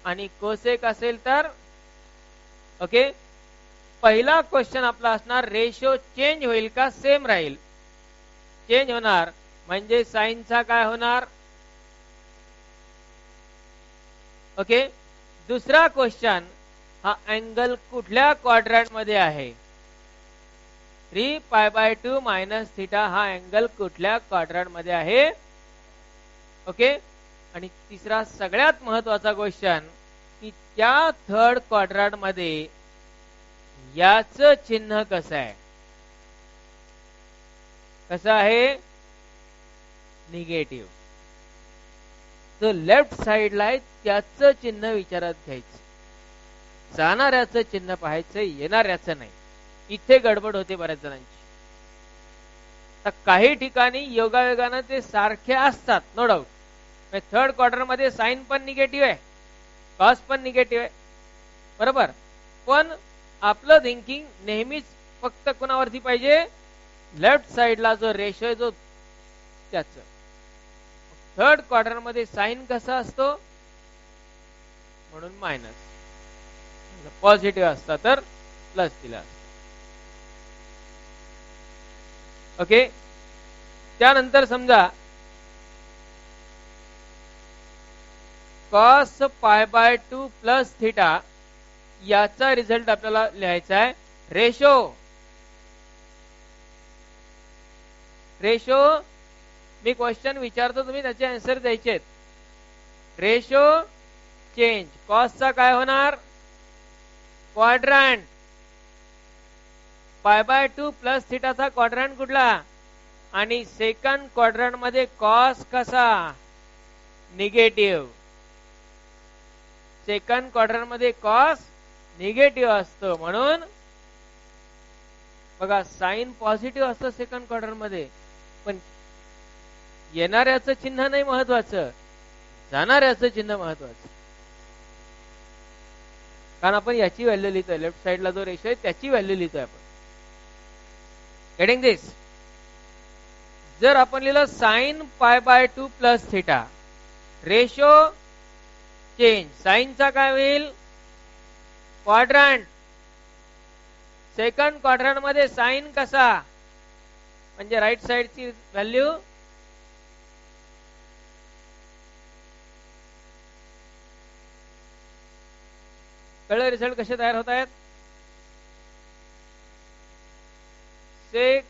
आणि कोसेक असेल तर. ओके. पहिला क्वेश्चन आपला असणार रेशो चेंज होईल का सेम राहील? चेंज होणार म्हणजे साईनचा काय होणार? ओके. दुसरा क्वेश्चन, हा अँगल कुठल्या क्वाड्रंट मध्ये आहे? 3π/2 मायनस थिटा हा अँगल कुठल्या क्वाड्रंट मध्ये आहे? ओके. आणि तिसरा सगळ्यात महत्वाचा क्वेश्चन की त्या थर्ड क्वाड्रंट मध्ये याचं चिन्ह कसं आहे? कसं आहे? निगेटिव्ह. जो लेफ्ट साइडला आहे त्याचं चिन्ह विचारात घ्यायचं, जाणाऱ्याचं चिन्ह पाहायचं, येणाऱ्याचं नाही. इथे गडबड होते बऱ्याच जणांची. तर काही ठिकाणी योगायोगानं ते सारखे असतात, नो डाऊट. थर्ड क्वार्टर मध्ये साइन पण निगेटिव्ह आहे, कॉस पण निगेटिव्ह आहे, बरोबर. पण आपलं थिंकिंग नेहमीच फक्त कोणावरती पाहिजे? लेफ्ट साइडला जो रेशो आहे जो त्याचं. थर्ड क्वार्टर मध्ये साइन कसा असतो? म्हणून मायनस. पॉझिटिव्ह असता तर प्लस दिला असता. ओके. त्यानंतर समजा cos π/2 प्लस थिटा याचा रिझल्ट आपल्याला लिहायचा आहे. रेशो मी क्वेश्चन विचारतो, तुम्ही त्याचे आन्सर द्यायचे. रेशो चेंज कॉसचा काय होणार? क्वाड्रंट. π/2 प्लस थिटाचा क्वाड्रंट कुठला? आणि सेकंड क्वाड्रंट मध्ये कॉस कसा? निगेटिव्ह. सेकंड क्वाड्रंट मध्ये कॉस निगेटिव्ह असतो, म्हणून बघा साइन पॉझिटिव्ह असतं सेकंड क्वाड्रंट मध्ये, पण येणाऱ्याचं चिन्ह नाही महत्वाचं, जाणाऱ्याचं चिन्ह महत्वाचं. कारण आपण याची व्हॅल्यू लिहितोय, लेफ्ट साइडला जो रेशो आहे त्याची व्हॅल्यू लिहितोय आपण. Getting this? जर आपण लिहिलं sine π/2 plus theta, ratio change, साइनचा काय होईल? क्वाड्रंट. सेकंड क्वाड्रंट मध्ये साइन कसा? म्हणजे राईट साइडची व्हॅल्यू कळलं? रिझल्ट कसे तयार होत आहेत? Sec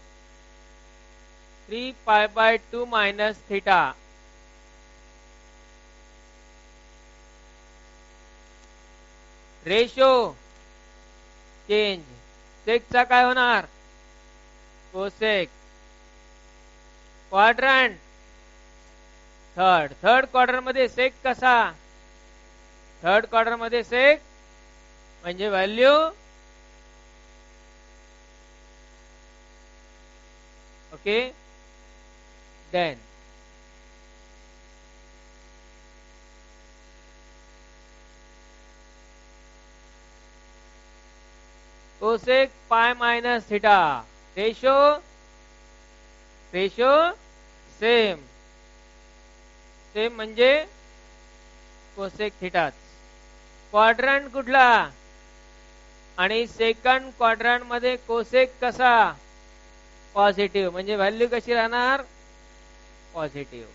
3π/2 minus theta ratio change. सेकचा काय होणार? कोसेक. क्वाड्रंट थर्ड क्वार्टर मध्ये सेक कसा? थर्ड क्वार्टर मध्ये सेक म्हणजे value okay. Then cosec pi minus theta ratio same म्हणजे कोसेक थिटाच. क्वाड्रंट कुठला? आणि सेकंड क्वाड्रंट मध्ये कोसेक कसा? पॉझिटिव्ह, म्हणजे व्हॅल्यू कशी राहणार? Positive.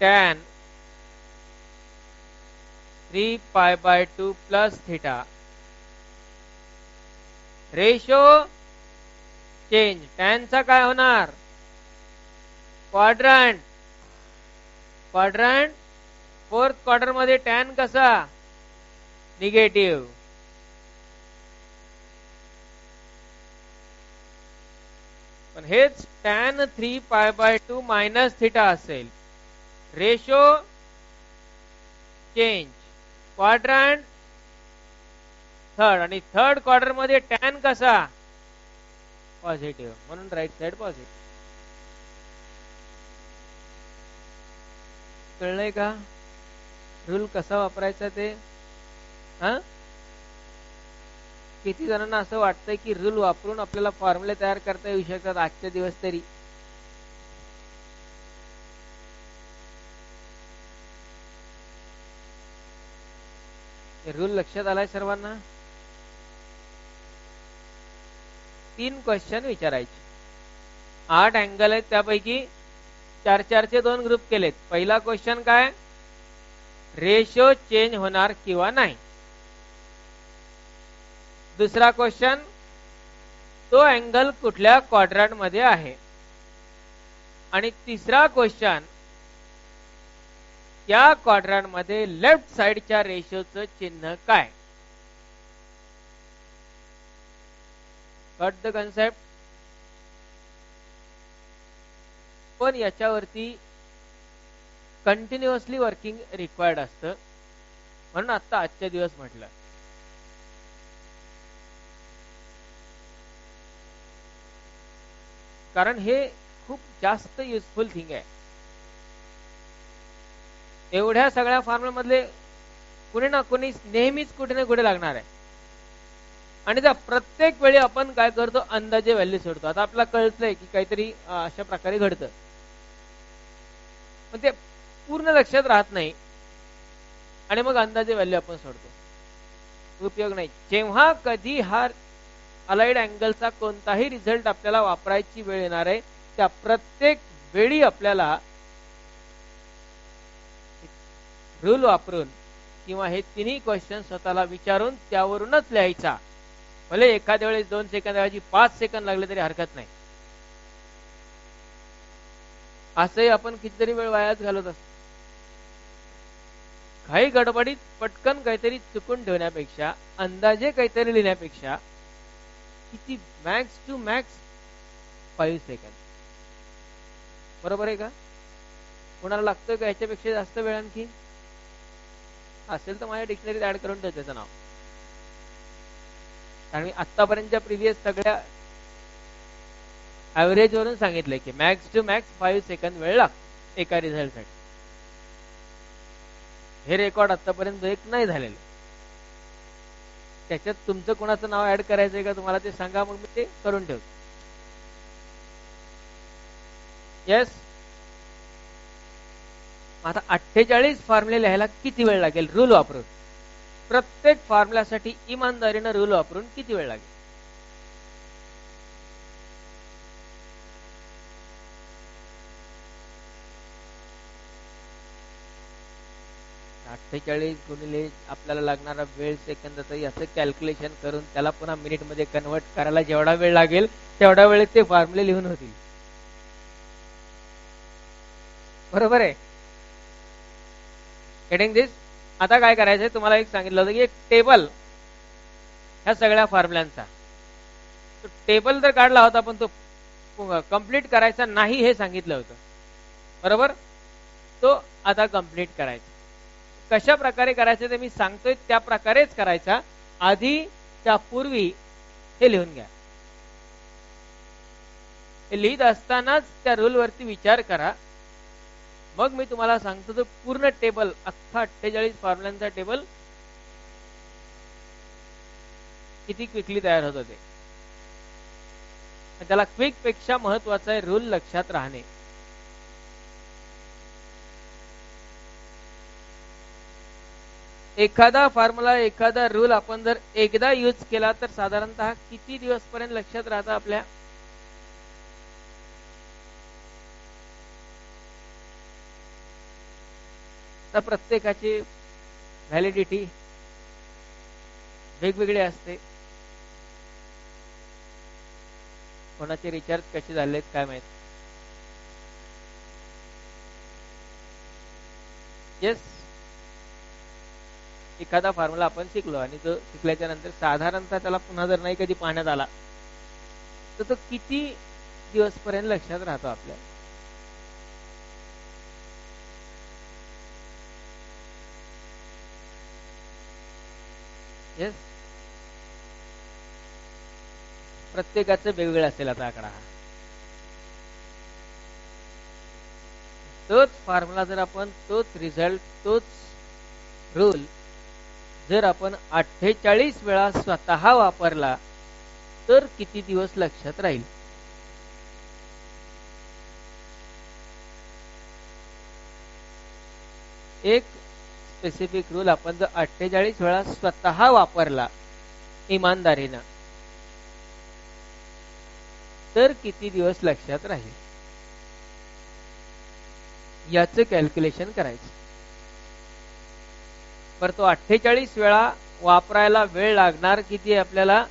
tan 3π/2 plus theta ratio change. tan चा काय होणार? क्वाड्रंट. फोर्थ क्वार्टर मध्ये tan कसा? निगेटिव्ह. पण हेच tan 3π/2 मायनस थिटा असेल. Ratio change. क्वाड्रंट थर्ड, आणि थर्ड क्वार्टर मध्ये tan कसा? पॉझिटिव्ह, म्हणून राईट साइड पॉझिटिव्ह. कळलंय का रूल कसा वापरायचा ते? हा, किती जणांना असं वाटतंय की रूल वापरून आपल्याला फॉर्म्युले तयार करता येऊ शकतात आजच्या दिवस तरी? रूल लक्षात आलाय सर्वांना? 3 क्वेश्चन विचारायचे, 8 अँगल आहेत, त्यापैकी 4 चे 2 ग्रुप केलेत. पहिला क्वेश्चन काय, रेशो चेंज होणार किंवा नाही. दुसरा क्वेश्चन, तो अँगल कुठल्या क्वाड्रंट मध्ये आहे. आणि तिसरा क्वेश्चन, या क्वाड्रंट मध्ये लेफ्ट साइडच्या रेशोचं चिन्ह काय. Got the concept. पण याच्यावरती कंटिन्युअसली वर्किंग रिक्वायर्ड असतं, म्हणून आता आजच्या दिवस म्हटलं. कारण हे खूप जास्त युजफुल थिंग आहे. एवढ्या सगळ्या फॉर्म्युला मधले कुणी ना कुणी नेहमीच कुठे ना कुठे लागणार आहे. आणि त्या प्रत्येक वेळी आपण काय करतो, अंदाजे व्हॅल्यू सोडतो. आता आपल्याला कळतंय की काहीतरी अशा प्रकारे घडतं, पण ते पूर्ण लक्षात राहत नाही आणि मग अंदाजे व्हॅल्यू आपण सोडतो. उपयोग नाही. जेव्हा कधी हा अलाइड अँगलचा कोणताही रिझल्ट आपल्याला वापरायची वेळ येणार आहे, त्या प्रत्येक वेळी आपल्याला रूल वापरून किंवा हे तिन्ही क्वेश्चन स्वतःला विचारून त्यावरूनच लिहायचा. भले एखाद्या वेळेस 2 सेकंद ऐवजी 5 सेकंद लागले तरी हरकत नाही. असंही आपण कितीतरी वेळ वायाच घालवत असतो. काही गडबडीत पटकन काहीतरी चुकून ठेवण्यापेक्षा, अंदाजे काहीतरी लिहिण्यापेक्षा, किती मॅक्स टू मॅक्स 5 सेकंद. बरोबर आहे का? कोणाला लागतोय का ह्याच्यापेक्षा जास्त वेळ? आणखी असेल तर माझ्या डिक्शनरीत ऍड करून ठेव त्याचं नाव. आणि मी आतापर्यंतच्या प्रिव्हियस सगळ्या ऍव्हरेज वरून सांगितलंय की मॅक्स टू मॅक्स 5 सेकंद वेळ लागतो एका रिझल्ट साठी. हे रेकॉर्ड आतापर्यंत ब्रेक नाही झालेले. त्याच्यात तुमचं कोणाचं नाव ऍड करायचंय का तुम्हाला ते सांगा, मग मी ते करून ठेवतो. येस. आता 48 फॉर्म्युले लिहायला किती वेळ लागेल रूल वापरून? प्रत्येक फॉर्म्युल्यासाठी इमानदारीनं रूल वापरून किती वेळ लागेल? गुणिले आपल्याला लागणारा वेळ सेकंदाचा याचं कॅल्क्युलेशन करून त्याला पुन्हा मिनिट मध्ये कन्वर्ट करायला जेवढा वेळ लागेल तेवढ्या वेळेत ते फॉर्म्युले लिहून होतील. बरोबर आहे? गेटिंग दिस? आता काय करायचंय, तुम्हाला एक सांगितलं होतं की एक टेबल ह्या सगळ्या फॉर्म्युल्यांचा, तो टेबल जर काढला होता पण तो कंप्लीट करायचा नाही हे सांगितलं होतं. बरोबर? तो आता कंप्लीट करायचा. कशा प्रकारे करायचं ते मी सांगतोय, त्या प्रकारेच करायचा. आधी त्यापूर्वी हे लिहून घ्या. हे लिहित असतानाच त्या रूल वरती विचार करा. मग मी तुम्हाला सांगतो तो पूर्ण टेबल, अख्खा 48 फॉर्म्युलांचा टेबल किती क्विकली तयार होत होते. त्याला क्विक पेक्षा महत्वाचा आहे रूल लक्षात राहणे. एखादा फॉर्म्युला, एखादा रूल आपण जर एकदा यूज केला तर साधारणतः किती दिवस पर्यंत लक्षात राहतं आपल्या? तर प्रत्येकाची व्हॅलिडिटी वेगवेगळी असते. कोणाचे रिचार्ज कसे झालेत काय माहित. येस. एखादा फॉर्म्युला आपण शिकलो आणि तो शिकल्याच्या नंतर साधारणतः त्याला पुन्हा जर नाही कधी पाहण्यात आला तर तो किती दिवस पर्यंत लक्षात राहतो आपल्या? येस. प्रत्येकाचं वेगवेगळं असेल आता आकडा. तोच फॉर्म्युला जर आपण, तोच रिझल्ट, तोच रूल जर आपण 48 वेळा स्वतः वापरला तर किती दिवस लक्षात राहील? एक स्पेसिफिक रूल आपण जर 48 वेळा स्वतः वापरला इमानदारीनं, तर किती दिवस लक्षात राहील याचं कॅल्क्युलेशन करायचं. पर तो 48 वेळा वापरायला वेळ लागणार किती आपल्याला?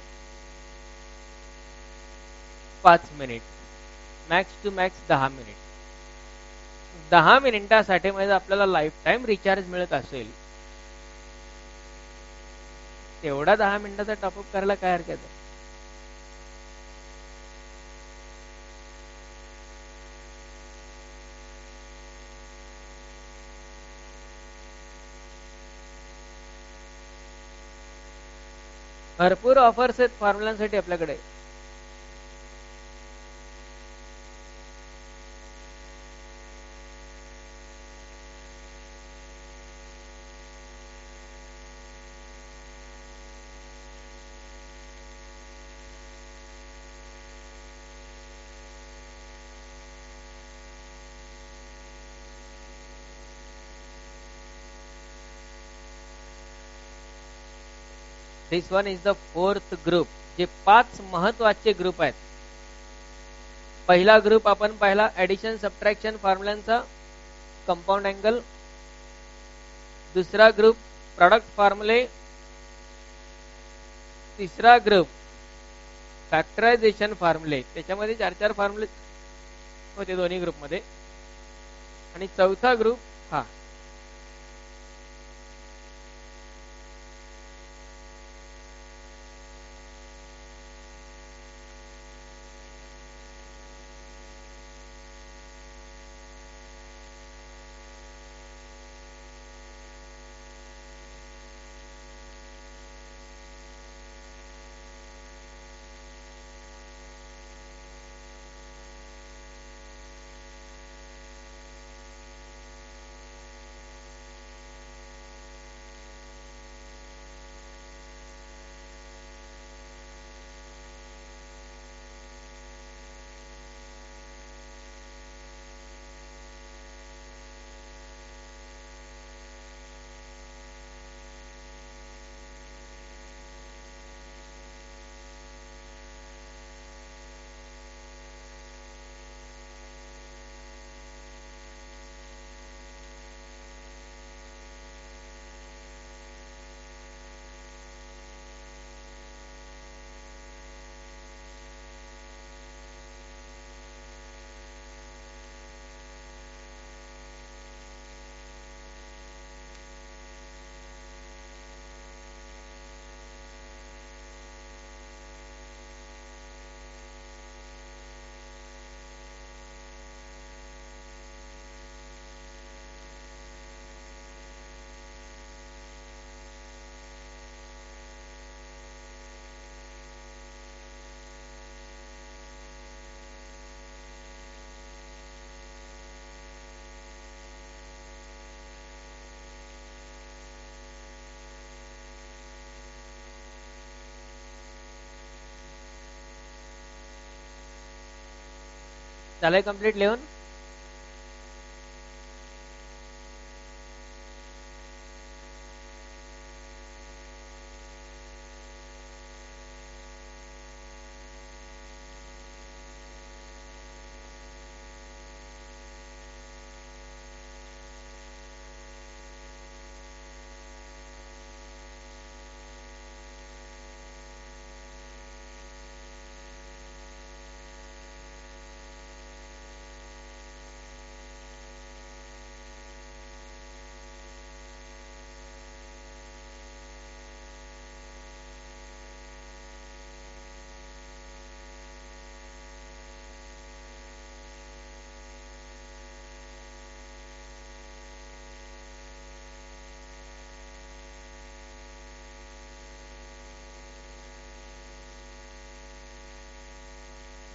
5 minute, max to max 10 minute. 10 मिनिटासाठी म्हणजे आपल्याला लाईफ टाइम रिचार्ज मिळत असेल, तेवढा 10 मिनिटाचा टॉपअप करायला काय हरकत आहे? भरपूर ऑफर्स आहेत फॉर्म्युलांसाठी आपल्याकडे. This one is the fourth group. जे 5 महत्वाचे ग्रुप आहेत. पहिला ग्रुप आपण पाहिला ऍडिशन सबट्रॅक्शन फॉर्म्युलांचा, कंपाऊंड अँगल. दुसरा ग्रुप प्रॉडक्ट फॉर्म्युले. तिसरा ग्रुप फॅक्टरायझेशन फॉर्म्युले, त्याच्यामध्ये 4 फॉर्म्युले होते दोन्ही ग्रुपमध्ये. आणि चौथा ग्रुप हा झालंय कंप्लीट लिहून.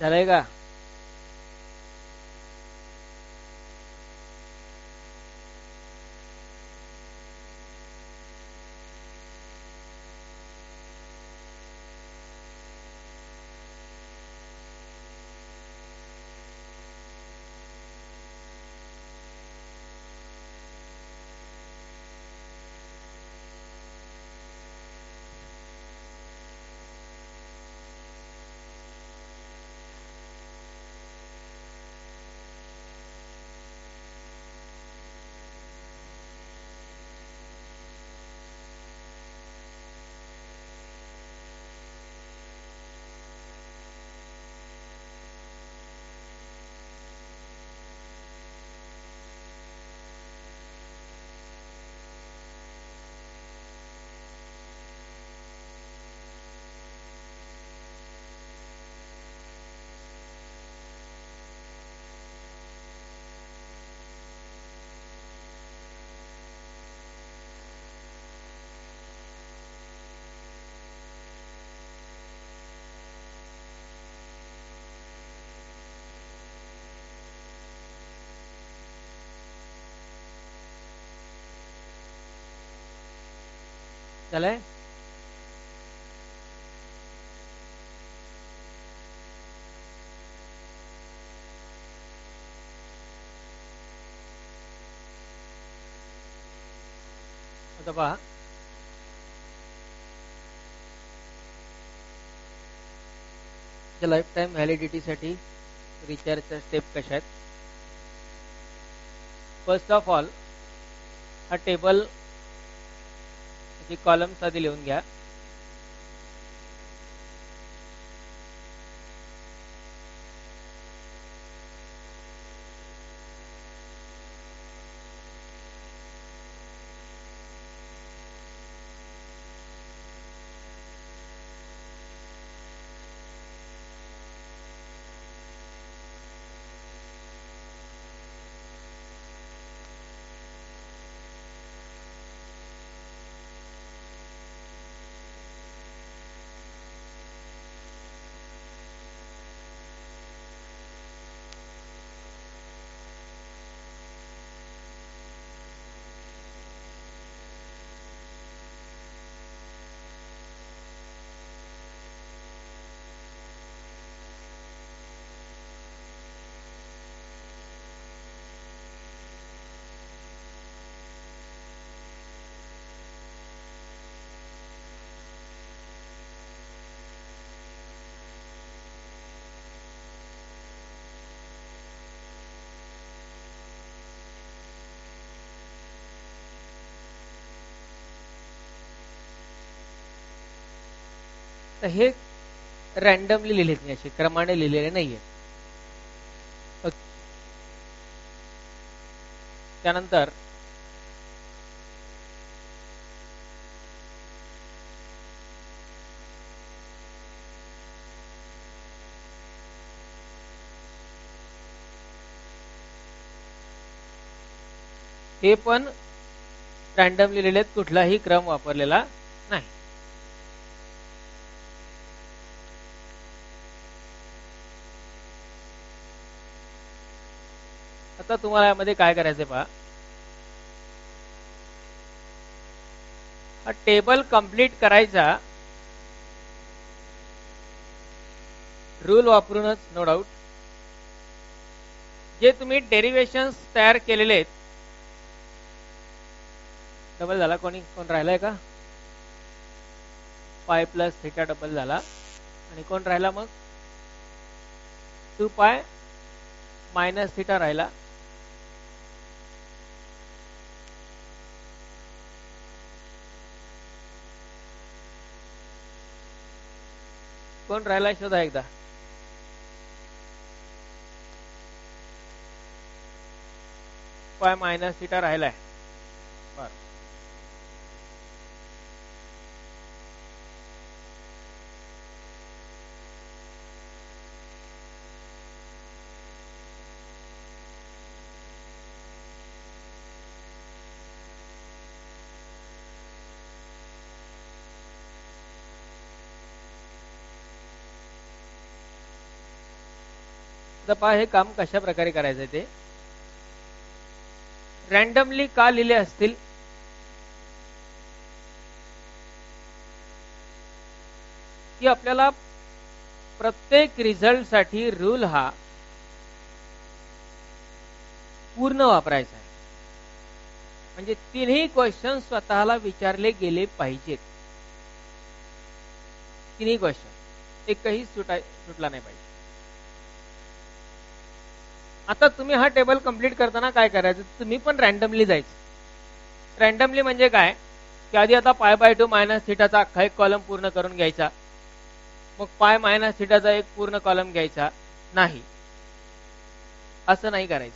झालंय का? झालंय. आता पहा, लाईफ टाइम व्हॅलिडिटीसाठी रिचार्जच्या स्टेप कशा आहेत. फर्स्ट ऑफ ऑल हा टेबल जी कॉलम्स आधी लिहून घ्या. तर हे रॅन्डमली लिहिलेत नाही, असे क्रमाने लिहिलेले नाहीये. त्यानंतर हे पण रॅन्डमली लिहिलेत, कुठलाही क्रम वापरलेला नाही. आता तुम्हाला यामध्ये काय करायचंय पहा, हा टेबल कंप्लीट करायचा रूल वापरूनच, नो डाऊट. जे तुम्ही डेरिव्हेशन्स तयार केलेले आहेत, डबल झाला, कोण राहिलाय का? पाय प्लस थीटा डबल झाला, आणि कोण राहिला मग? 2 पाय मायनस थीटा राहिला. कोण राहिला शोधा एकदा. पाय मायनस थीटा राहिलाय. बर, पहा हे काम कशा प्रकारे करायचं ते. रॅन्डमली का लिहिले असतील? की आपल्याला प्रत्येक रिझल्ट साठी रूल हा पूर्ण वापरायचा आहे. म्हणजे तिन्ही क्वेश्चन स्वतःला विचारले गेले पाहिजेत. तिन्ही क्वेश्चन एकही सुटला नाही पाहिजे. आता तुम्ही हा टेबल कंप्लीट करताना काय करायचं, तुम्ही पण रॅन्डमली जायचं. रॅन्डमली म्हणजे काय, की आधी आता पाय बाय 2 मायनस थीटाचा अख्खा एक कॉलम पूर्ण करून घ्यायचा, मग पाय मायनस थीटाचा एक पूर्ण कॉलम घ्यायचा नाही, असं नाही करायचं.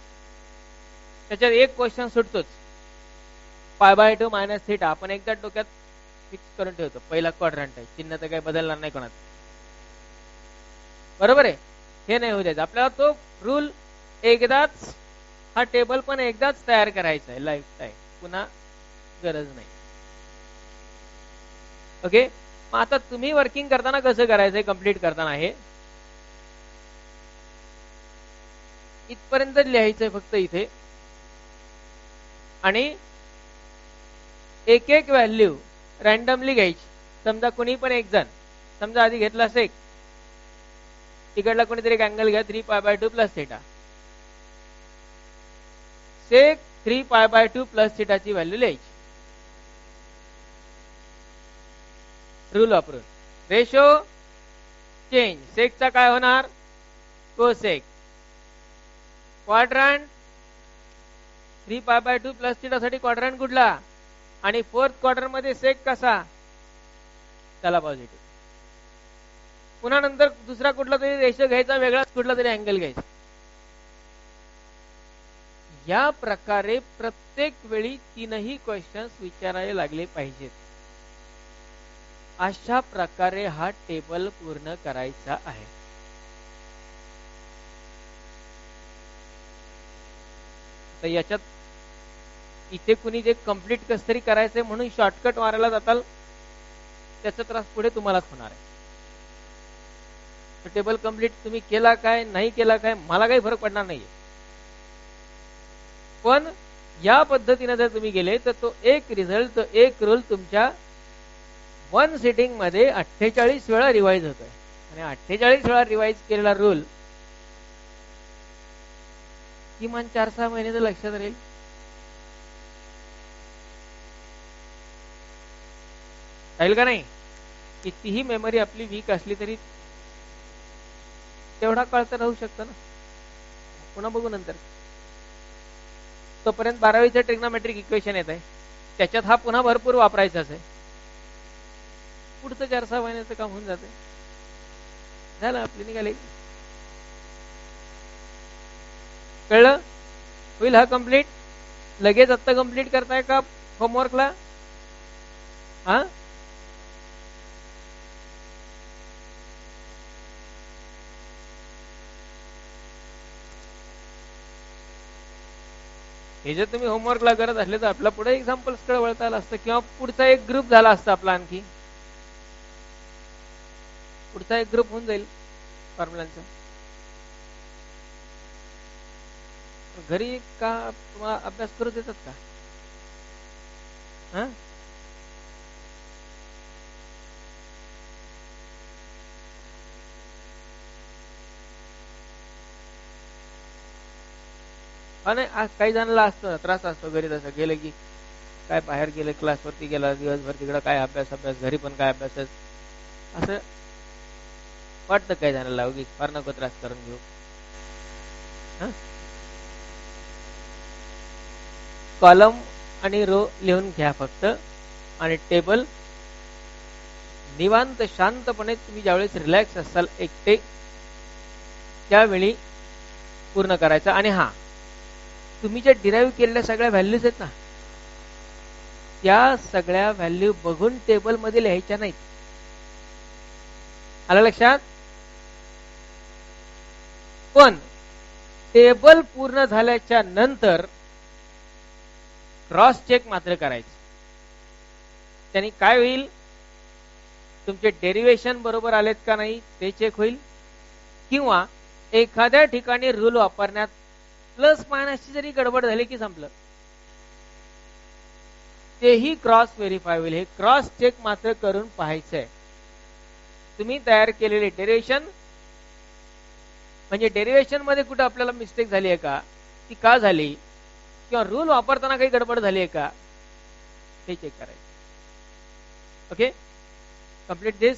त्याच्यात एक क्वेश्चन सुटतोच, पाय बाय 2 मायनस थीटा आपण एकदा डोक्यात फिक्स करून ठेवतो. पहिला क्वाड्रंट आहे, चिन्ह तर काही बदलणार नाही कोणाचं, बरोबर आहे. हे नाही होऊ द्यायचं आपल्याला. तो रूल एकदाच, हा टेबल पण एकदाच तयार करायचा आहे लाईफ टाईम, पुन्हा गरज नाही. ओके, मग आता तुम्ही वर्किंग करताना कसं करायचंय, कंप्लीट करताना हे इथपर्यंत लिहायचंय फक्त इथे, आणि एक एक व्हॅल्यू रॅन्डमली घ्यायची. समजा कोणी पण एक जण, समजा आधी घेतला सेक, तिकडला कोणीतरी एक अँगल घ्या 3π/2 plus theta. Sec 3π/2 plus थिटाची value लिहायची रूल वापरून. रेशो चेंज, सेकचा काय होणार कोसेक. क्वाड्रंट 3π/2 प्लस थिटा साठी क्वाड्रंट कुठला, आणि फोर्थ क्वार्टर मध्ये सेक कसा, त्याला पॉझिटिव्ह. पुन्हा नंतर दुसरा कुठला तरी रेशो घ्यायचा, वेगळाच कुठला तरी अँगल घ्यायचा. या प्रकारे प्रत्येक वेळी तीनही क्वेश्चन्स विचारायला लागले पाहिजेत. अशा प्रकारे हा टेबल पूर्ण करायचा आहे. तर याच्यात इथे कुणी जे कंप्लीट कस तरी करायचंय म्हणून शॉर्टकट मारायला जाताल, त्याचा त्रास पुढे तुम्हालाच होणार आहे. टेबल कंप्लीट तुम्ही केला काय नाही केला काय मला काही फरक पडणार नाहीये, पण या पद्धतीने जर तुम्ही गेले तर तो एक रिझल्ट, तो एक रूल तुमच्या वन सिटिंग मध्ये 48 वेळा रिवाइज होतोय. आणि 48 वेळा रिवाइज केलेला रूल किमान 4-6 महिने तर लक्षात राहील. राहील का नाही? कितीही मेमरी आपली वीक असली तरी तेवढा काळ तर राहू शकतं ना. पुन्हा बघू नंतर. तोपर्यंत 12वीचं ट्रिग्नोमेट्रिक इक्वेशन येत आहे, त्याच्यात हा पुन्हा भरपूर वापरायचाच आहे. पुढचं 4-6 महिन्याचं काम होऊन जाते. झालं आपली निघाली. कळलं? होईल हा कंप्लीट? लगेच आत्ता कंप्लीट करताय का होमवर्कला? हा, हे जर तुम्ही होमवर्कला करत असले तर आपला पुढे एक्झाम्पल्स कडे वळता आलं असतं, किंवा पुढचा एक ग्रुप झाला असता आपला, आणखी पुढचा एक ग्रुप होऊन जाईल फॉर्म्युलांचा. घरी का तुम्हाला अभ्यास करू देतात का? हा, नाही, काही जणांना असतो त्रास असतो घरी, तसं गेलं की काय बाहेर गेलं, क्लासवरती गेला दिवसभर, तिकडं काय अभ्यास घरी पण काय अभ्यास, असं वाटतं काही जणांना. उगीच फार नको त्रास करून घेऊ. कॉलम आणि रो लिहून घ्या फक्त, आणि टेबल निवांत शांतपणे तुम्ही ज्यावेळेस रिलॅक्स असाल एकटे त्यावेळी पूर्ण करायचा. आणि हा, तुम्ही जे डिराईव्ह केलेल्या सगळ्या व्हॅल्यूज आहेत ना, त्या सगळ्या व्हॅल्यू बघून टेबल मध्ये लिहायच्या नाहीत. आलं लक्षात? पण टेबल पूर्ण झाल्याच्या नंतर क्रॉस चेक मात्र करायचे. त्यांनी काय होईल, तुमचे डेरिव्हेशन बरोबर आलेत का नाही ते चेक होईल, किंवा एखाद्या ठिकाणी रूल वापरण्यात प्लस मायनसची जरी गडबड झाली की संपलं, तेही क्रॉस व्हेरीफाय होईल. हे क्रॉस चेक मात्र करून पाहायचंय. तुम्ही तयार केलेले डेरिव्हेशन, म्हणजे डेरिव्हेशन मध्ये कुठे आपल्याला मिस्टेक झाली आहे का, ती का झाली, किंवा रूल वापरताना काही गडबड झाली आहे का, हे चेक करायचं. ओके, कंप्लीट दिस.